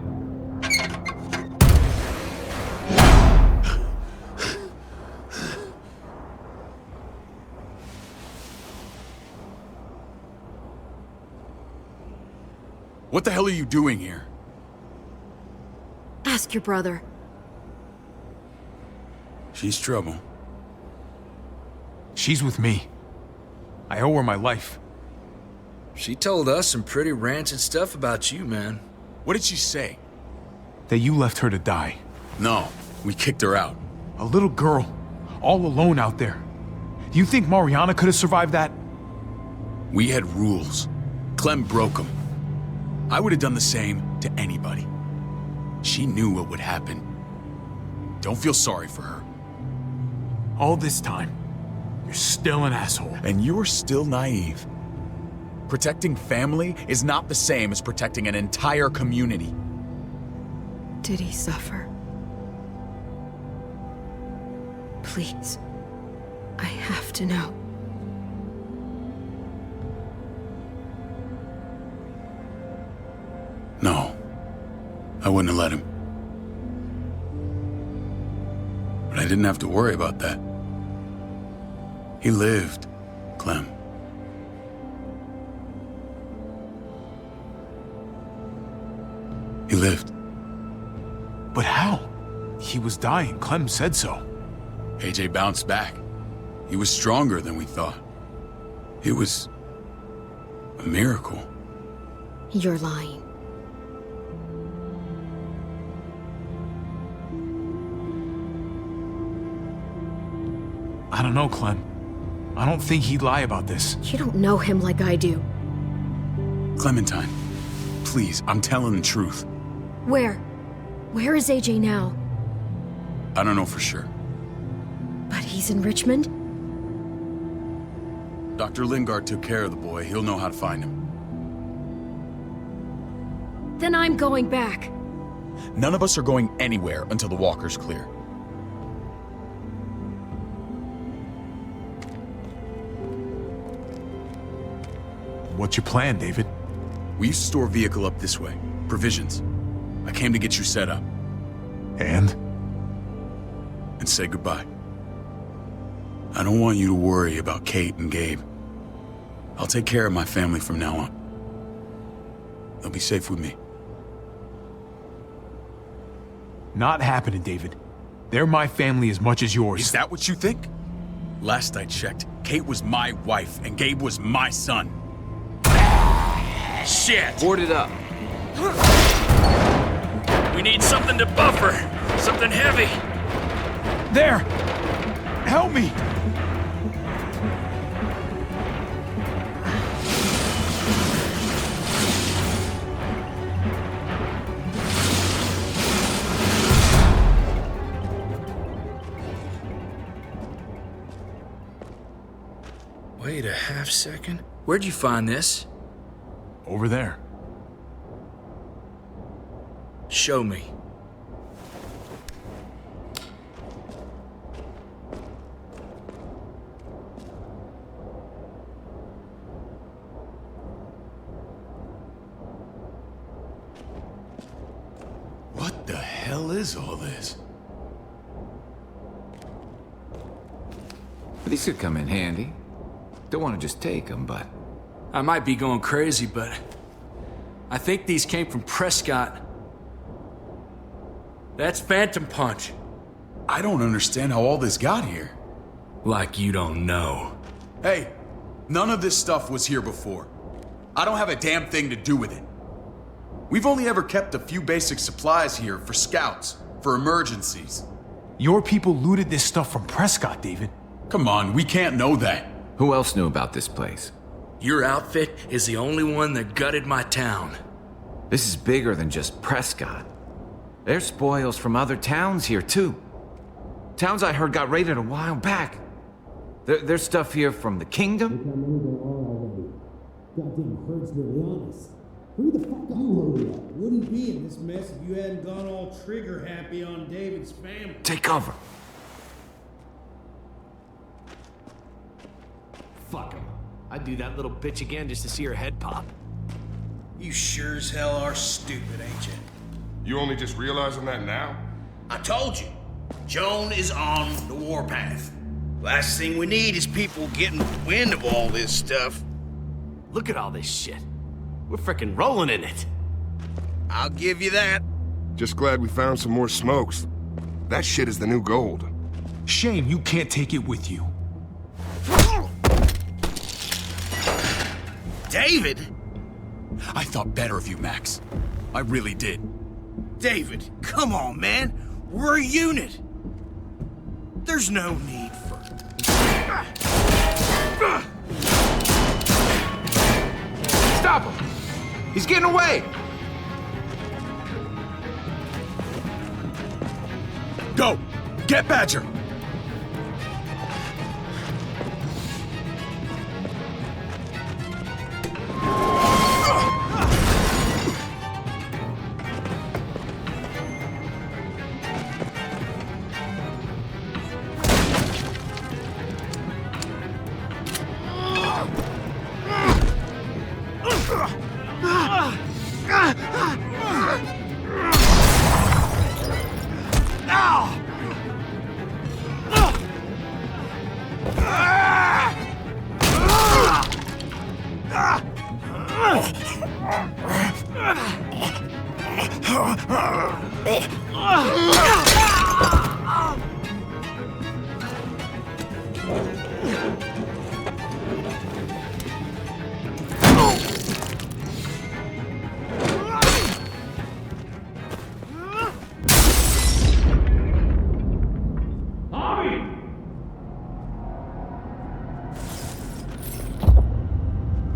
What the hell are you doing here? Ask your brother. She's trouble. She's with me. I owe her my life. She told us some pretty rancid stuff about you, man. What did she say? That you left her to die. No, we kicked her out. A little girl, all alone out there. Do you think Mariana could have survived that? We had rules. Clem broke them. I would have done the same to anybody. She knew what would happen. Don't feel sorry for her. All this time, you're still an asshole. And you're still naive. Protecting family is not the same as protecting an entire community. Did he suffer? Please. I have to know. No. I wouldn't have let him. But I didn't have to worry about that. He lived, Clem. He lived. But how? He was dying. Clem said so. AJ bounced back. He was stronger than we thought. It was a miracle. You're lying. I don't know, Clem. I don't think he'd lie about this. You don't know him like I do. Clementine, please, I'm telling the truth. Where? Where is AJ now? I don't know for sure. But he's in Richmond? Dr. Lingard took care of the boy. He'll know how to find him. Then I'm going back. None of us are going anywhere until the walker's clear. What's your plan, David? We used to store a vehicle up this way. Provisions. I came to get you set up. And? And say goodbye. I don't want you to worry about Kate and Gabe. I'll take care of my family from now on. They'll be safe with me. Not happening, David. They're my family as much as yours. Is that what you think? Last I checked, Kate was my wife and Gabe was my son. Shit! Board it up. We need something to buffer. Something heavy. There! Help me! Wait a half second. Where'd you find this? Over there. Show me. What the hell is all this? These could come in handy. Don't want to just take them, but... I might be going crazy, but I think these came from Prescott. That's Phantom Punch. I don't understand how all this got here. Like you don't know. Hey, none of this stuff was here before. I don't have a damn thing to do with it. We've only ever kept a few basic supplies here for scouts, for emergencies. Your people looted this stuff from Prescott, David. Come on, we can't know that. Who else knew about this place? Your outfit is the only one that gutted my town. This is bigger than just Prescott. There's spoils from other towns here, too. Towns I heard got raided a while back. There's stuff here from the Kingdom. Goddamn herd's really on us. Hurry the fuck up. You hurry up. Wouldn't be in this mess if you hadn't gone all trigger happy on David's family. Take cover. Fuck him. I'd do that little bitch again just to see her head pop. You sure as hell are stupid, ain't you? You only just realizing that now? I told you. Joan is on the warpath. Last thing we need is people getting wind of all this stuff. Look at all this shit. We're frickin' rolling in it. I'll give you that. Just glad we found some more smokes. That shit is the new gold. Shame you can't take it with you. David? I thought better of you, Max. I really did. David, come on, man. We're a unit. There's no need for... Stop him! He's getting away! Go! Get Badger!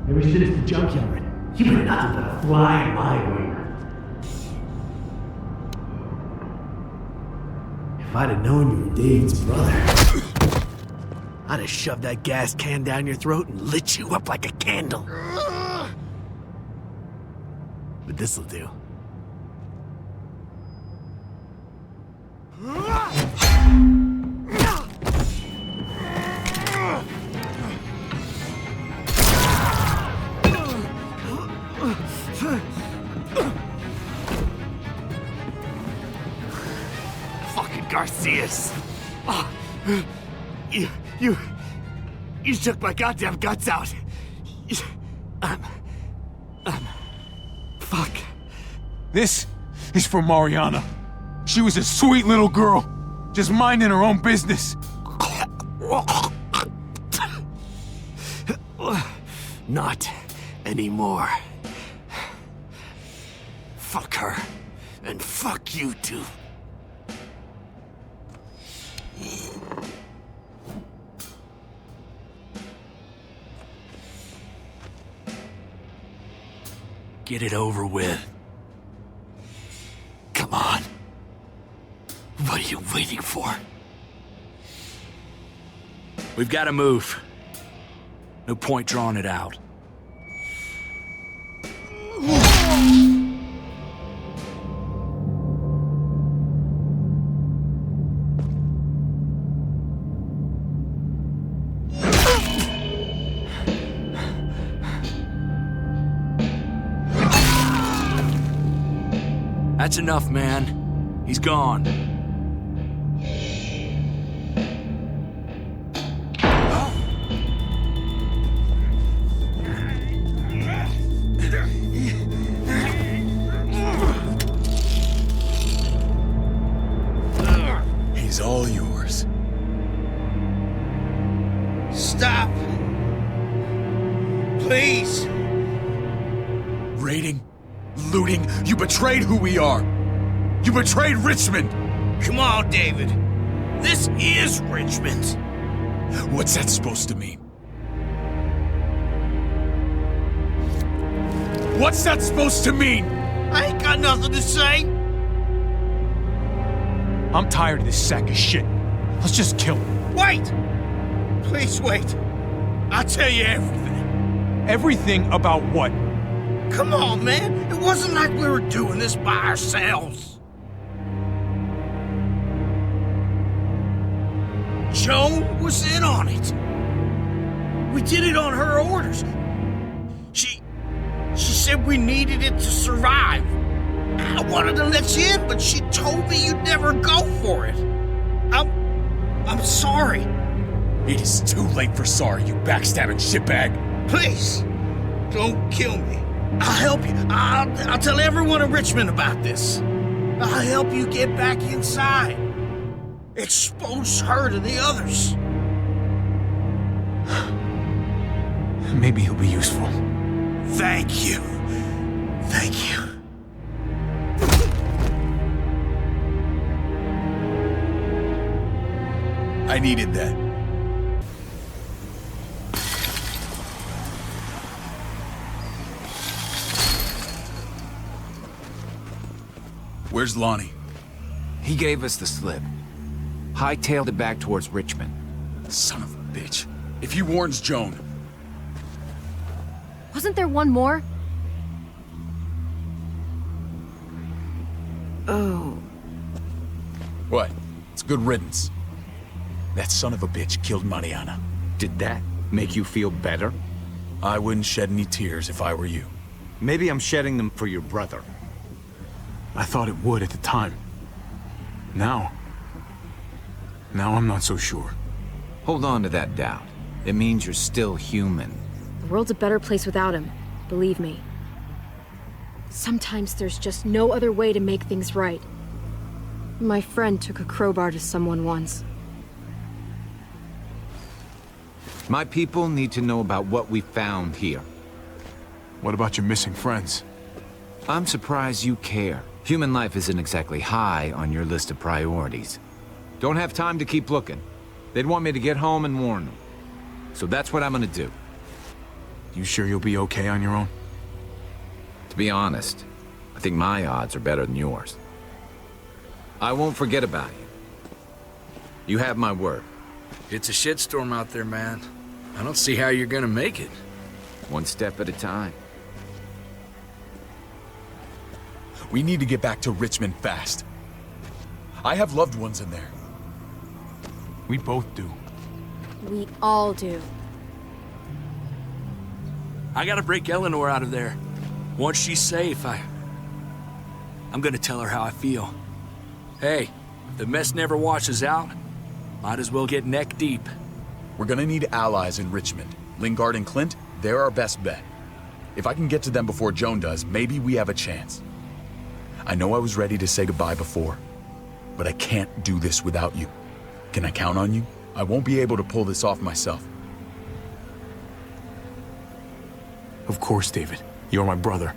Ever since the junkyard, you've been nothing but a fly in my wing. If I'd have known you were David's brother, I'd have shoved that gas can down your throat and lit you up like a candle. But this'll do. Fucking Garcias. Oh, you took my goddamn guts out. Fuck. This is for Mariana. She was a sweet little girl, just minding her own business. Not anymore. Fuck her, and fuck you too. Get it over with. Come on. What are you waiting for? We've got to move. No point drawing it out. That's enough, man. He's gone. He's all yours. Stop! Please! Raiding, looting, you betrayed who we are! You betrayed Richmond! Come on, David. This is Richmond. What's that supposed to mean? What's that supposed to mean? I ain't got nothing to say. I'm tired of this sack of shit. Let's just kill him. Wait! Please wait. I'll tell you everything. Everything about what? Come on, man. It wasn't like we were doing this by ourselves. Joan was in on it. We did it on her orders. She said we needed it to survive. I wanted to let you in, but she told me you'd never go for it. I'm sorry. It is too late for sorry, you backstabbing shitbag. Please, don't kill me. I'll help you. I'll tell everyone in Richmond about this. I'll help you get back inside. Expose her to the others. Maybe he'll be useful. Thank you. Thank you. I needed that. Where's Lonnie? He gave us the slip. Hightailed it back towards Richmond. Son of a bitch. If he warns Joan... Wasn't there one more? Oh. What? It's good riddance. That son of a bitch killed Mariana. Did that make you feel better? I wouldn't shed any tears if I were you. Maybe I'm shedding them for your brother. I thought it would at the time. Now I'm not so sure. Hold on to that doubt. It means you're still human. The world's a better place without him, believe me. Sometimes there's just no other way to make things right. My friend took a crowbar to someone once. My people need to know about what we found here. What about your missing friends? I'm surprised you care. Human life isn't exactly high on your list of priorities. Don't have time to keep looking. They'd want me to get home and warn them. So that's what I'm gonna do. You sure you'll be okay on your own? To be honest, I think my odds are better than yours. I won't forget about you. You have my word. It's a shitstorm out there, man. I don't see how you're gonna make it. One step at a time. We need to get back to Richmond fast. I have loved ones in there. We both do. We all do. I gotta break Eleanor out of there. Once she's safe, I'm gonna tell her how I feel. Hey, if the mess never washes out, might as well get neck deep. We're gonna need allies in Richmond. Lingard and Clint, they're our best bet. If I can get to them before Joan does, maybe we have a chance. I know I was ready to say goodbye before, but I can't do this without you. Can I count on you? I won't be able to pull this off myself. Of course, David. You're my brother.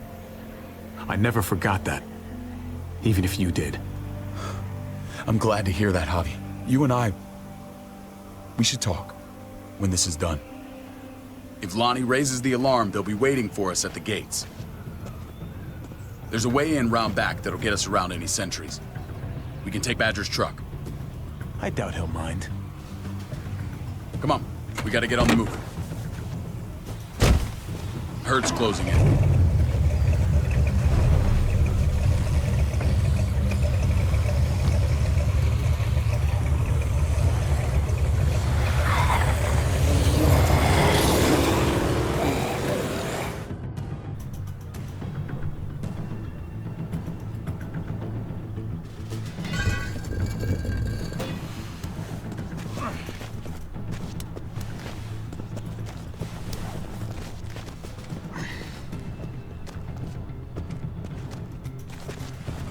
I never forgot that. Even if you did. I'm glad to hear that, Javi. You and I, we should talk when this is done. If Lonnie raises the alarm, they'll be waiting for us at the gates. There's a way in round back that'll get us around any sentries. We can take Badger's truck. I doubt he'll mind. Come on, we gotta get on the move. Herd's closing in.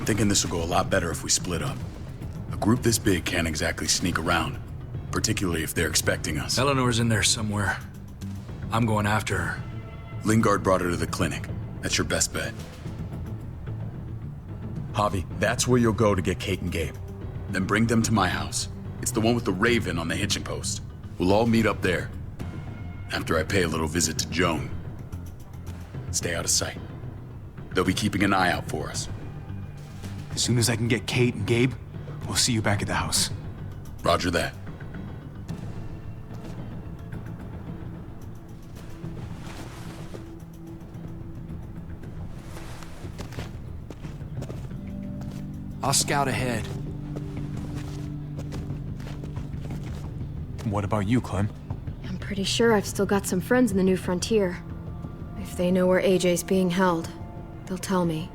Thinking this will go a lot better if we split up. A group this big can't exactly sneak around, particularly if they're expecting us. Eleanor's in there somewhere. I'm going after her. Lingard brought her to the clinic. That's your best bet. Javi, that's where you'll go to get Kate and Gabe. Then bring them to my house. It's the one with the Raven on the hitching post. We'll all meet up there. After I pay a little visit to Joan. Stay out of sight. They'll be keeping an eye out for us. As soon as I can get Kate and Gabe, we'll see you back at the house. Roger that. I'll scout ahead. What about you, Clem? I'm pretty sure I've still got some friends in the New Frontier. If they know where AJ's being held, they'll tell me.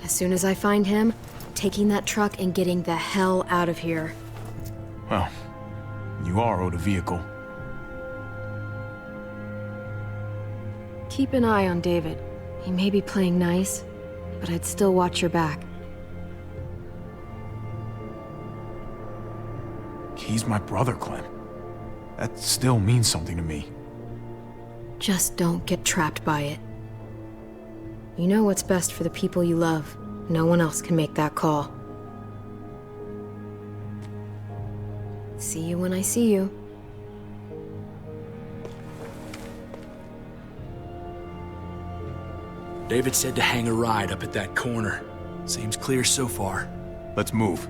As soon as I find him, I'm taking that truck and getting the hell out of here. Well, you are owed a vehicle. Keep an eye on David. He may be playing nice, but I'd still watch your back. He's my brother, Clem. That still means something to me. Just don't get trapped by it. You know what's best for the people you love. No one else can make that call. See you when I see you. David said to hang a ride up at that corner. Seems clear so far. Let's move.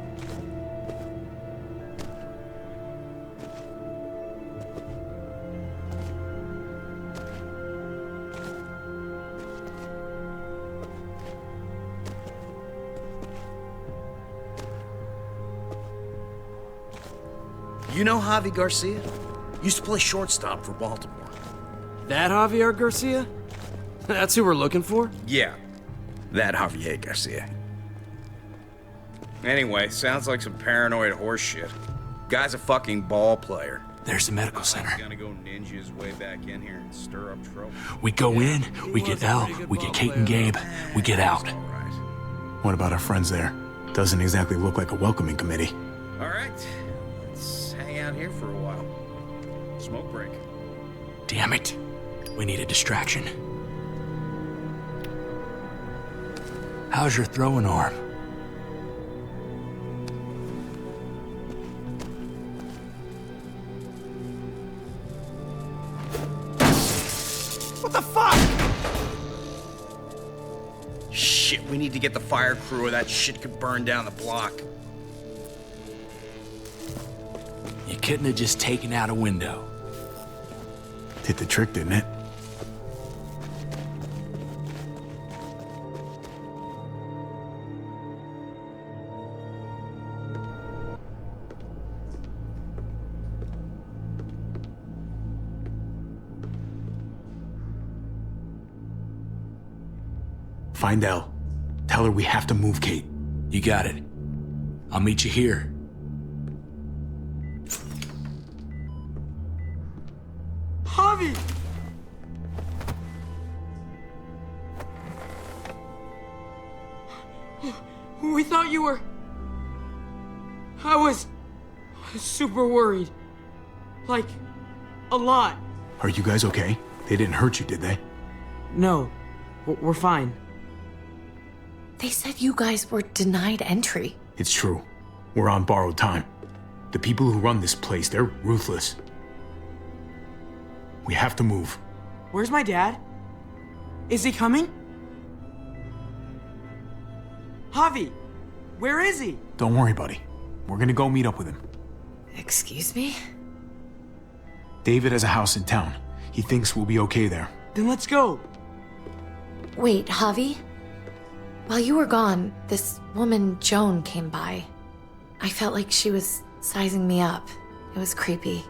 You know Javi Garcia? Used to play shortstop for Baltimore. That Javier Garcia? That's who we're looking for? Yeah, that Javier Garcia. Anyway, sounds like some paranoid horse shit. Guy's a fucking ball player. There's the medical center. He's gonna go ninja his way back in here and stir up trouble. We go in, we get Elle, we get Kate and Gabe, we get out. What about our friends there? Doesn't exactly look like a welcoming committee. All right, let's hang out here for a while. Smoke break. Damn it. We need a distraction. How's your throwing arm? What the fuck? Shit, we need to get the fire crew or that shit could burn down the block. You couldn't have just taken out a window. Did the trick, didn't it? Find Elle. Tell her we have to move Kate. You got it. I'll meet you here. Javi! We thought you were... I was super worried. Like, a lot. Are you guys okay? They didn't hurt you, did they? No, we're fine. They said you guys were denied entry. It's true. We're on borrowed time. The people who run this place, they're ruthless. We have to move. Where's my dad? Is he coming? Javi, where is he? Don't worry, buddy. We're gonna go meet up with him. Excuse me? David has a house in town. He thinks we'll be okay there. Then let's go. Wait, Javi? While you were gone, this woman, Joan, came by. I felt like she was sizing me up. It was creepy.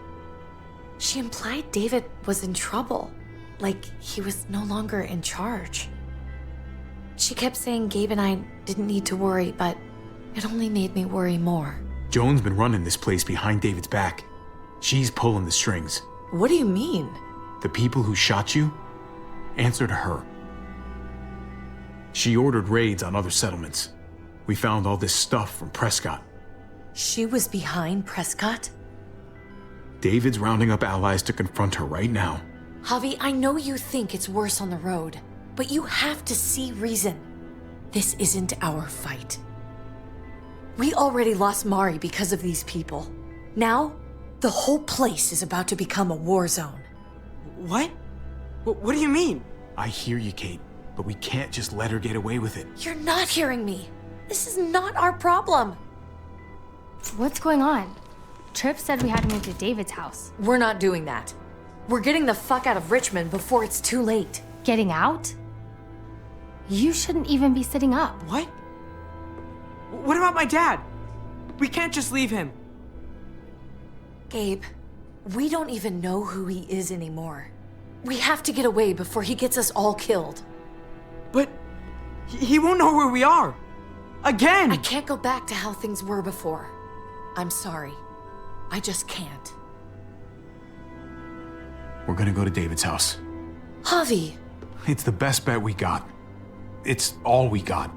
She implied David was in trouble, like he was no longer in charge. She kept saying Gabe and I didn't need to worry, but it only made me worry more. Joan's been running this place behind David's back. She's pulling the strings. What do you mean? The people who shot you answer to her. She ordered raids on other settlements. We found all this stuff from Prescott. She was behind Prescott? David's rounding up allies to confront her right now. Javi, I know you think it's worse on the road, but you have to see reason. This isn't our fight. We already lost Mari because of these people. Now, the whole place is about to become a war zone. What? What do you mean? I hear you, Kate, but we can't just let her get away with it. You're not hearing me. This is not our problem. What's going on? Tripp said we had to move to David's house. We're not doing that. We're getting the fuck out of Richmond before it's too late. Getting out? You shouldn't even be sitting up. What? What about my dad? We can't just leave him. Gabe, we don't even know who he is anymore. We have to get away before he gets us all killed. But he won't know where we are. Again! I can't go back to how things were before. I'm sorry. I just can't. We're gonna go to David's house. Javi! It's the best bet we got. It's all we got.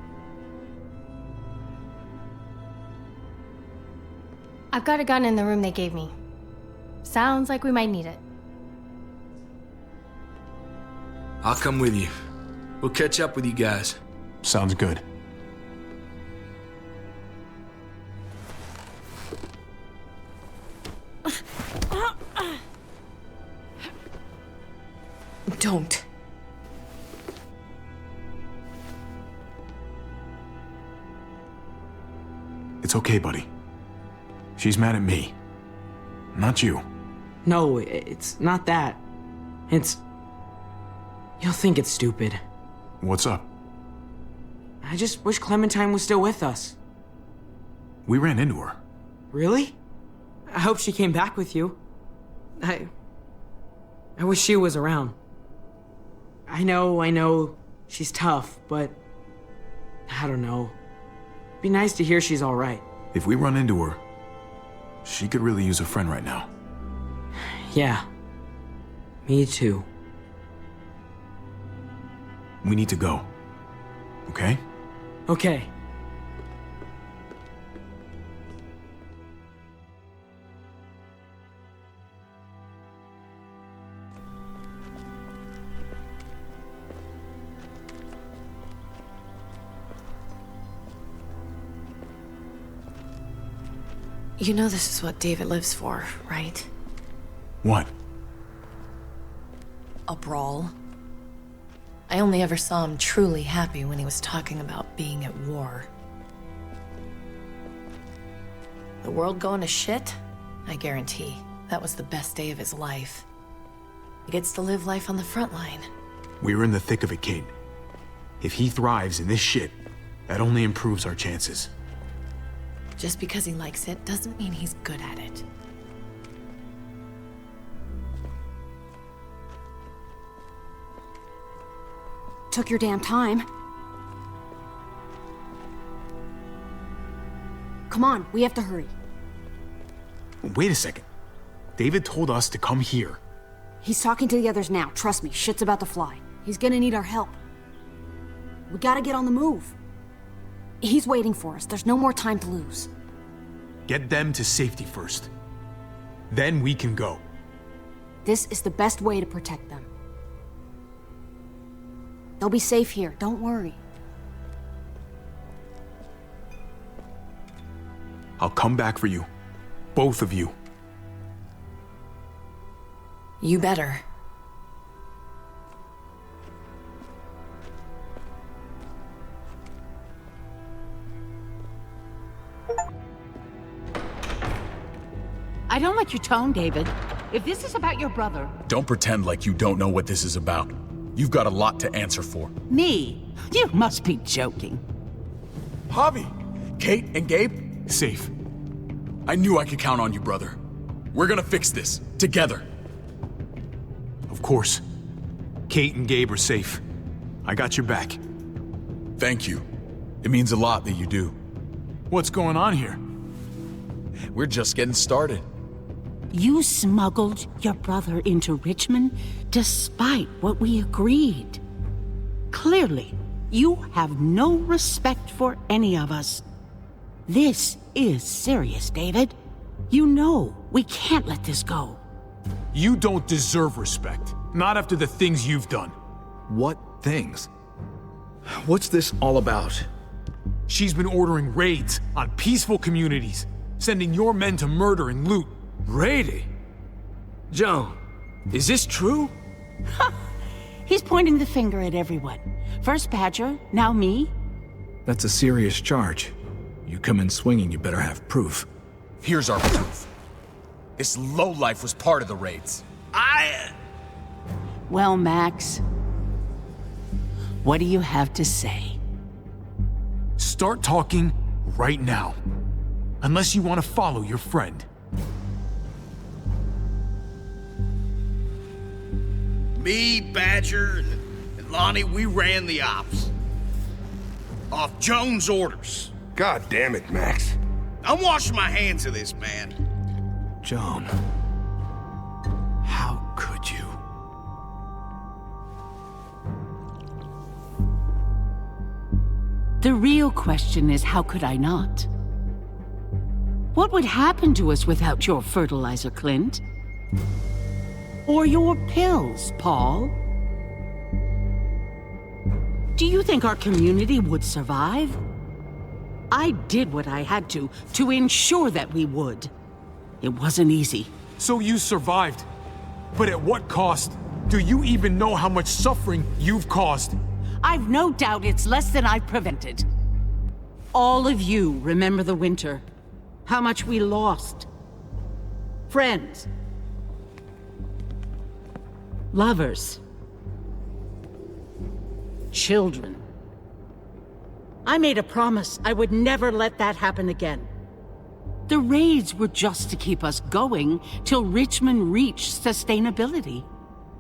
I've got a gun in the room they gave me. Sounds like we might need it. I'll come with you. We'll catch up with you guys. Sounds good. Don't. It's okay, buddy. She's mad at me. Not you. No, it's not that. It's... You'll think it's stupid. What's up? I just wish Clementine was still with us. We ran into her. Really? I hope she came back with you. I wish she was around. I know, she's tough, but... I don't know. Be nice to hear she's alright. If we run into her, she could really use a friend right now. Yeah. Me too. We need to go. Okay? Okay. You know this is what David lives for, right? What? A brawl. I only ever saw him truly happy when he was talking about being at war. The world going to shit? I guarantee that was the best day of his life. He gets to live life on the front line. We're in the thick of it, Kate. If he thrives in this shit, that only improves our chances. Just because he likes it doesn't mean he's good at it. Took your damn time. Come on, we have to hurry. Wait a second. David told us to come here. He's talking to the others now. Trust me, shit's about to fly. He's gonna need our help. We gotta get on the move. He's waiting for us. There's no more time to lose. Get them to safety first. Then we can go. This is the best way to protect them. They'll be safe here. Don't worry. I'll come back for you. Both of you. You better. I don't like your tone, David. If this is about your brother... Don't pretend like you don't know what this is about. You've got a lot to answer for. Me? You must be joking. Javi! Kate and Gabe? Safe. I knew I could count on you, brother. We're gonna fix this. Together. Of course. Kate and Gabe are safe. I got your back. Thank you. It means a lot that you do. What's going on here? We're just getting started. You smuggled your brother into Richmond despite what we agreed. Clearly, you have no respect for any of us. This is serious, David. You know we can't let this go. You don't deserve respect. Not after the things you've done. What things? What's this all about? She's been ordering raids on peaceful communities, sending your men to murder and loot. Raiding? Joan, is this true? He's pointing the finger at everyone. First Badger, now me. That's a serious charge. You come in swinging, you better have proof. Here's our proof. This lowlife was part of the raids. Well, Max, what do you have to say? Start talking right now. Unless you want to follow your friend. Me, Badger, and Lonnie, we ran the ops. Off Jones' orders. God damn it, Max. I'm washing my hands of this, man. Joan. How could you? The real question is, how could I not? What would happen to us without your fertilizer, Clint? Or your pills, Paul? Do you think our community would survive? I did what I had to ensure that we would. It wasn't easy. So you survived. But at what cost? Do you even know how much suffering you've caused? I've no doubt it's less than I've prevented. All of you remember the winter. How much we lost. Friends. Lovers. Children. I made a promise I would never let that happen again. The raids were just to keep us going till Richmond reached sustainability.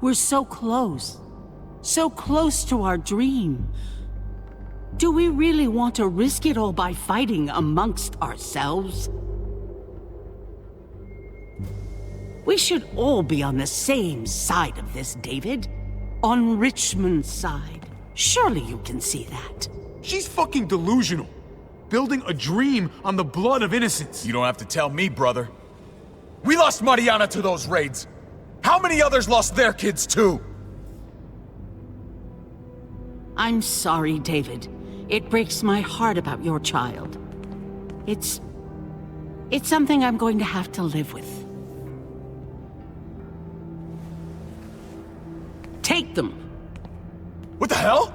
We're so close to our dream. Do we really want to risk it all by fighting amongst ourselves? We should all be on the same side of this, David. On Richmond's side. Surely you can see that. She's fucking delusional. Building a dream on the blood of innocents. You don't have to tell me, brother. We lost Mariana to those raids. How many others lost their kids too? I'm sorry, David. It breaks my heart about your child. It's something I'm going to have to live with. Take them. What the hell?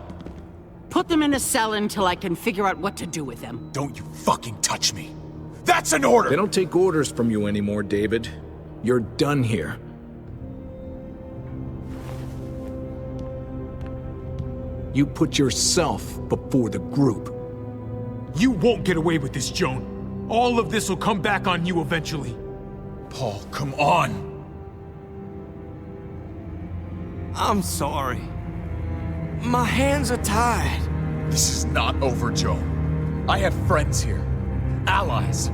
Put them in a cell until I can figure out what to do with them. Don't you fucking touch me. That's an order! They don't take orders from you anymore, David. You're done here. You put yourself before the group. You won't get away with this, Joan. All of this will come back on you eventually. Paul, come on! I'm sorry. My hands are tied. This is not over, Joe. I have friends here. Allies.